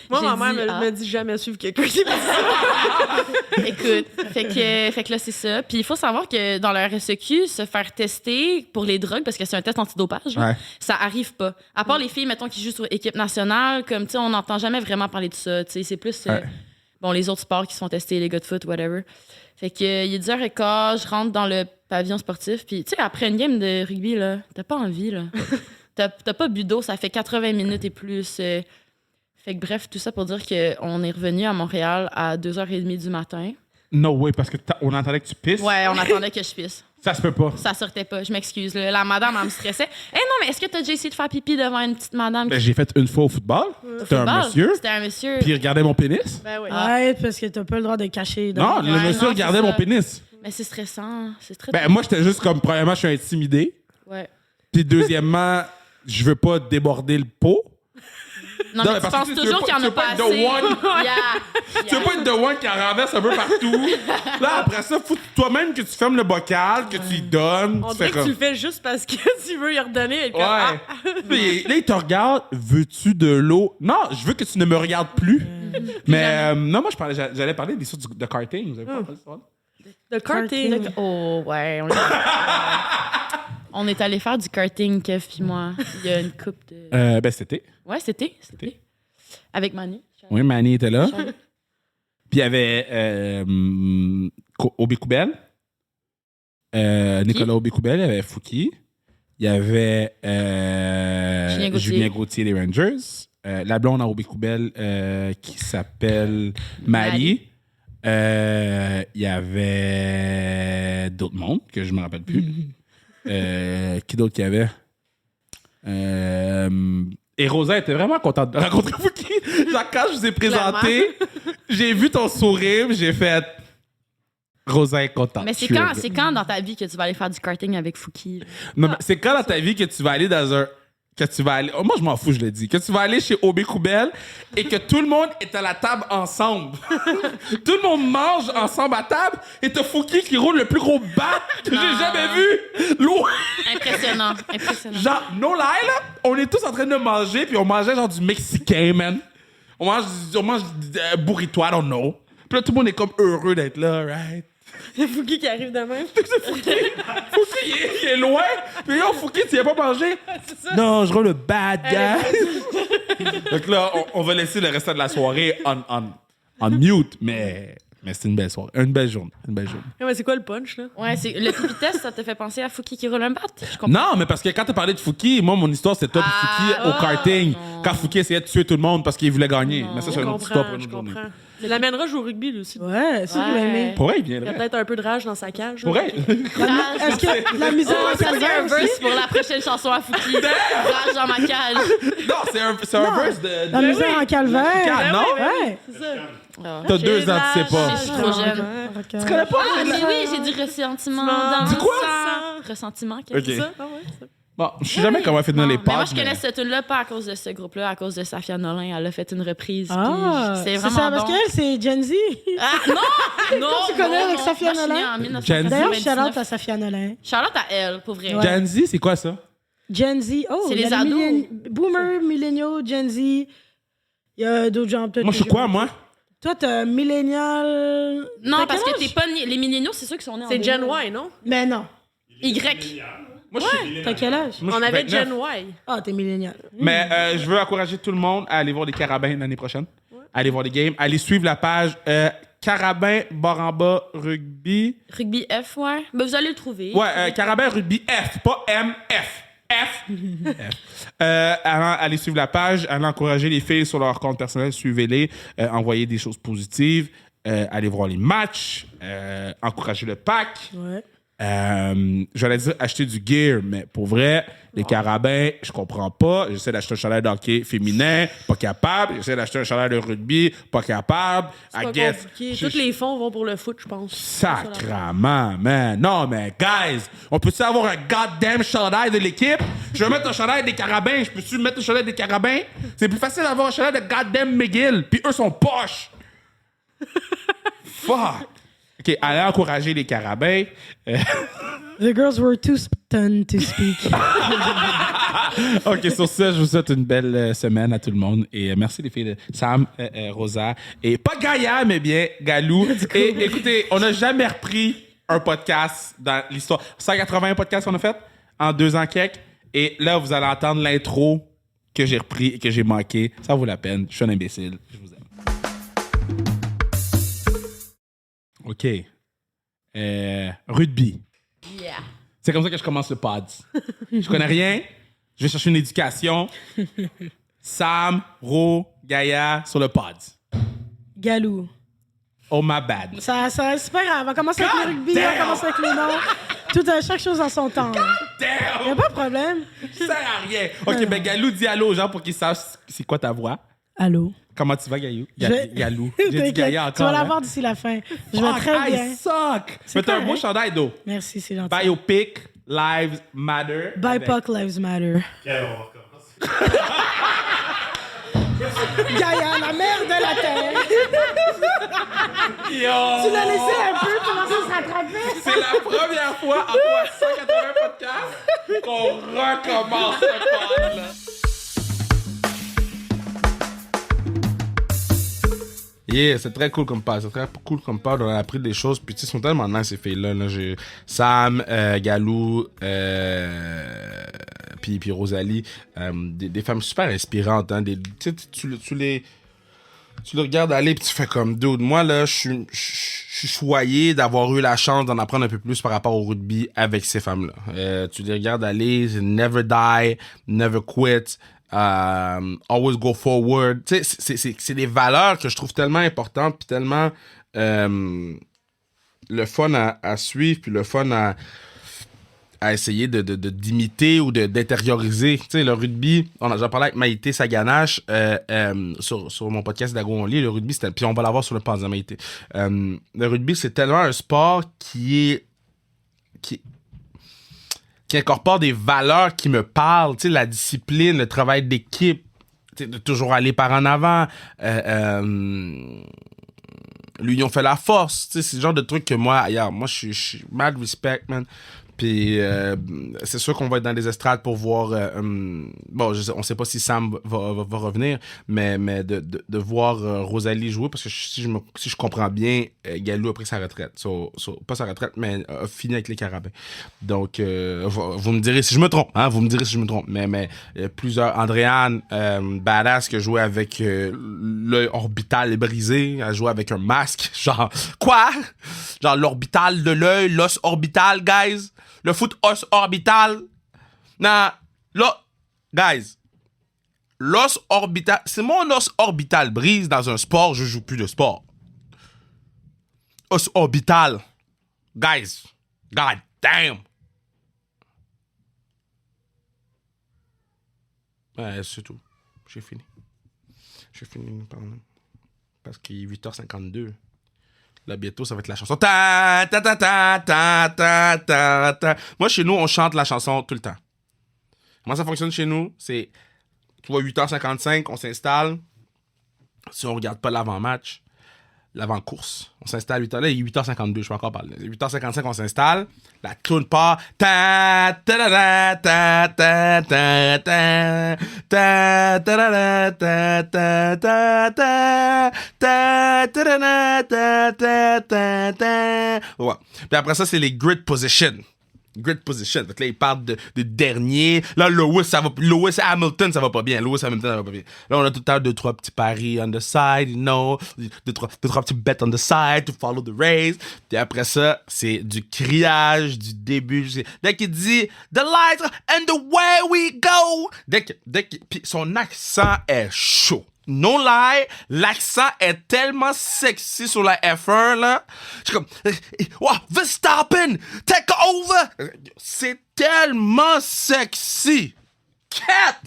Moi, J'ai ma mère dit, me dit jamais suivre quelqu'un qui me dit ça. Écoute, fait que là, c'est ça. Puis il faut savoir que dans le RSEQ, se faire tester pour les drogues, parce que c'est un test antidopage, là, Ouais. ça arrive pas. À part les filles, mettons, qui jouent sur équipe nationale, comme, tu sais, on n'entend jamais vraiment parler de ça. Tu sais, c'est plus, Ouais. bon, les autres sports qui se font tester, les gars de foot, whatever. Fait que, il est 10h15, je rentre dans le pavillon sportif, puis, tu sais, après une game de rugby, là, t'as pas envie, là. T'as pas bu d'eau, ça fait 80 minutes et plus. Fait que bref, tout ça pour dire qu'on est revenu à Montréal à 2h30 du matin. No way, parce que on entendait que tu pisses. Ouais, on attendait que je pisse. Ça se peut pas. Ça sortait pas, je m'excuse. Là. La madame, elle me stressait. Eh non, mais est-ce que t'as déjà essayé de faire pipi devant une petite madame? Ben, j'ai fait une fois au football. C'était un Football? monsieur. C'était un monsieur. Puis il regardait mon pénis. Ben oui. Ouais, parce que t'as pas le droit de cacher. Non, le Ouais, monsieur non, regardait c'est mon ça. pénis. Mais c'est stressant. C'est très. Ben, moi, j'étais juste comme, premièrement, je suis intimidé. Ouais. Puis deuxièmement, je veux pas déborder le pot. Non, Non, mais tu parce penses que toujours qu'il y en tu a veux pas pas être the assez. one. Yeah. Tu veux pas être the one qui en renverse un peu partout. Là, après ça, faut toi-même que tu fermes le bocal, que tu y donnes. On tu dirait fais que tu comme... le fais juste parce que tu veux y redonner. Et comme, ah. Ouais. Puis là, il te regarde. Veux-tu de l'eau? Non, je veux que tu ne me regardes plus. Mais non, moi, j'allais parler des sortes de karting. Vous avez pas parlé de ça? De karting. Oh, ouais. On est allé faire du karting, Kev puis moi. Il y a une coupe de. Ben, c'était. Ouais, c'était. Avec Mani. Oui, Manny était là. Puis il y avait Obécoubel. Nicolas Obécoubel, il y avait Fouki. Il y avait Julien Gauthier des Rangers. La blonde à Obécoubel qui s'appelle Marie. Il y avait d'autres mondes que je ne me rappelle plus. Qui d'autre qu'il y avait? Et Rosa était vraiment contente de rencontrer Fouki. Genre, quand je vous ai présenté, j'ai vu ton sourire, j'ai fait... Rosa est contente. Mais c'est quand dans ta vie que tu vas aller faire du karting avec Fouki? Non, mais c'est quand dans ta vie que tu vas aller dans un... Oh, moi, je m'en fous, je le dis. Que tu vas aller chez Obécoubel et que tout le monde est à la table ensemble. Tout le monde mange ensemble à table et t'as Fouki qui roule le plus gros bat que j'ai jamais vu. Loin. Impressionnant. Genre, no lie, là, on est tous en train de manger puis on mangeait genre du mexicain, man. On mange burrito, I don't know. Puis là, tout le monde est comme heureux d'être là, right? C'est Fouki qui arrive de même. Fouki, il est loin. Puis là, Fouki, tu y as pas mangé? Non, je roule le bad guy. Donc là, on va laisser le restant de la soirée on mute, mais c'est une belle soirée. Une belle journée. Mais c'est quoi le punch, là? Ouais, le pipi test, ça te fait penser à Fouki qui roule un bat? Je comprends. Non, mais parce que quand t'as parlé de Fouki, moi, mon histoire, c'était toi et Fouki au karting. non. Quand Fouki essayait de tuer tout le monde parce qu'il voulait gagner. Mais ça, c'est Je une autre histoire pour comprends, une je autre journée. comprends. Il l'amènera jouer au rugby, lui aussi. Ouais, ça, je l'ai aimé. Pour vrai, il Il y a viendrait. peut-être un peu de rage dans sa cage. Pour vrai. Est-ce que la musique Oh, va ça devient un servir verse aussi? pour la prochaine chanson à Fouki. Rage dans ma cage. Non, c'est un verse de... La musique en calvaire. Ah, non? Ouais. C'est ça. T'as 2 ans, tu sais pas. Je suis trop jeune. Tu connais pas? Ah, mais oui, j'ai du ressentiment dans Dis quoi? mon sang. Ressentiment, Ok. qu'est-ce que Ça? Ah ouais, ça. Bon, je sais jamais comment elle fait dans les Mais moi, pages. je connais cette tune-là pas à cause de ce groupe-là, à cause de Safia Nolin. Elle a fait une reprise. Ah, puis c'est c'est vraiment ça, parce bon. qu'elle, c'est Gen Z. Ah, non! Tu connais avec Safia Moi, je suis née Nolin? en D'ailleurs, 1999. shout-out à Safia Nolin. Charlotte à elle, pour vrai. Ouais. Gen Z, c'est quoi ça? Gen Z. Oh, C'est il y a les ados. Boomer, milléniaux, Gen Z. Il y a d'autres gens peut-être. Moi, je suis quoi, moi? Toi, t'es millénial. Non, T'as parce quel que âge? t'es pas né. Les milléniaux, c'est ceux qui sont nés en C'est Gen 2000. Y, non? Mais non. Y. Moi, je suis... T'as quel âge? moi, je On suis avait 29. Gen Y. Ah, t'es millénial. Mais je veux encourager tout le monde à aller voir les Carabins l'année prochaine. Aller voir les games. Aller suivre la page Carabin Baramba Rugby. Rugby F, ouais. Ben, vous allez le trouver. Ouais, Carabin Rugby F, pas MF. F. Allez suivre la page, allez encourager les filles sur leur compte personnel, suivez-les, envoyez des choses positives, allez voir les matchs, encourager le pack. Ouais. J'allais dire acheter du gear, mais pour vrai, les carabins, je comprends pas. J'essaie d'acheter un chandail d'hockey féminin, pas capable. J'essaie d'acheter un chandail de rugby, pas capable. C'est pas compliqué. je- Tous les fonds vont pour le foot, je pense. Sacrement, man. Non, mais guys, on peut-tu avoir un goddamn chandail de l'équipe? Je vais mettre un chandail des carabins. Je peux-tu mettre un chandail des carabins? C'est plus facile d'avoir un chandail de goddamn McGill. Puis eux sont poches. Fuck. OK, allez encourager les carabins. The girls were too stunned to speak. OK, sur ça, je vous souhaite une belle semaine à tout le monde. Et merci les filles de Sam, Rosa. Et pas Gaïa, mais bien Galou. Et écoutez, on n'a jamais repris un podcast dans l'histoire. 180 podcasts qu'on a fait en 2 ans quelques. Et là, vous allez entendre l'intro que j'ai repris et que j'ai manqué. Ça vaut la peine. Je suis un imbécile. Je vous aime. OK. Rugby. Yeah. C'est comme ça que je commence le pod. Je connais rien. Je vais chercher une éducation. Sam, Ro, Gaïa sur le pod. Galou. Oh my bad. Ça, c'est pas grave. On va commencer avec God le rugby, damn! on va commencer avec les noms. Chaque chose en son temps. Damn! Y a pas de problème. Ça sert à rien. OK, ben Galou, dis allô aux gens pour qu'ils sachent c'est quoi ta voix. Allô? Comment tu vas, Gaïou? Je- Galou. J'ai dit T'inquiète, Gaïa encore. tu vas hein. l'avoir d'ici la fin. Je vais Fuck, très bien. I suck. C'est Mais t'as un beau correct. chandail d'eau. Merci, c'est gentil. Biopic Lives Matter. BIPOC Lives Matter. Gaïa, la mère de la terre. Yo! Tu l'as laissé un peu commencer à se rattraper. C'est la première fois en quoi 180 podcasts qu'on recommence le pod, là. Yeah, c'est très cool comme pod. C'est très cool comme pod. On a appris des choses. Puis, tu sais, ils sont tellement nice, ces filles-là. Là. J'ai Sam, Galou, puis Rosalie. Des femmes super inspirantes. Hein. Tu les regardes aller, puis tu fais comme dude. Moi, là, je suis choyé d'avoir eu la chance d'en apprendre un peu plus par rapport au rugby avec ces femmes-là. Tu les regardes aller, c'est never die, never quit. Always go forward. Tu sais, c'est des valeurs que je trouve tellement importantes puis tellement le fun à suivre puis le fun à essayer d'imiter ou d'intérioriser. Tu sais, le rugby, j'en parlais avec Maïté Saganache sur mon podcast d'Ago On Lit. Le rugby, puis on va l'avoir sur le podcast de Maïté. Le rugby, c'est tellement un sport qui incorpore des valeurs qui me parlent, tu sais, la discipline, le travail d'équipe, tu sais, de toujours aller par en avant, l'union fait la force, tu sais, c'est le genre de truc que moi, je suis mad respect, man. Puis c'est sûr qu'on va être dans des estrades pour voir on sait pas si Sam va revenir, mais de voir Rosalie jouer, parce que si je comprends bien, Galou a pris sa retraite, pas sa retraite, mais a fini avec les Carabins. Donc vous me direz si je me trompe, mais plusieurs, Andréane badass qui a joué avec l'œil orbital brisé, a joué avec un masque, genre quoi, genre l'orbital de l'œil, l'os orbital, guys. Le foot os orbital. Là, guys, l'os orbital, c'est mon os orbital brise dans un sport, je joue plus de sport. Os orbital. Guys, god damn. Ouais, c'est tout. J'ai fini, pardon. Parce qu'il est 8h52. Là, bientôt, ça va être la chanson. Ta, ta, ta, ta, ta, ta, ta, ta. Moi, chez nous, on chante la chanson tout le temps. Comment ça fonctionne chez nous? C'est, tu vois, 8h55, on s'installe. Si on regarde pas l'avant-match, l'avant-course, on s'installe 8h. Là, il est 8h52, je peux encore parler. 8h55, on s'installe. La tune part. Ta, ta, ta, ta, ta, ta, ta, ta, ta, ta, ta, ta, ta, ta, ta, ta, ta. Ouais. Puis après ça, c'est les grid position. Grid position. Donc là, ils parlent de dernier. Là, Lewis Hamilton, ça va pas bien. Là, on a tout le temps 2-3 petits paris on the side, you know. 2-3 petits bets on the side to follow the race. Puis après ça, c'est du criage du début. Dès qu'il dit the lights and the way we go. Puis son accent est chaud. No lie, l'accent est tellement sexy sur la F1, là. Je suis comme, wow, Verstappen, take over! C'est tellement sexy. Cat!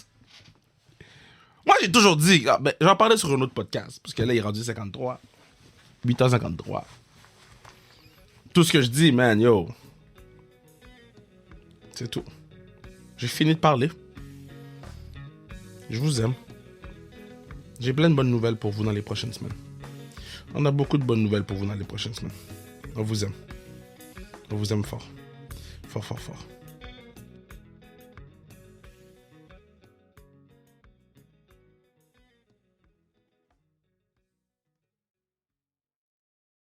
Moi, j'ai toujours dit, j'en parlais sur un autre podcast, parce que là, il est rendu 53. 8h53. Tout ce que je dis, man, yo. C'est tout. J'ai fini de parler. Je vous aime. J'ai plein de bonnes nouvelles pour vous dans les prochaines semaines. On a beaucoup de bonnes nouvelles pour vous dans les prochaines semaines. On vous aime. On vous aime fort. Fort, fort, fort.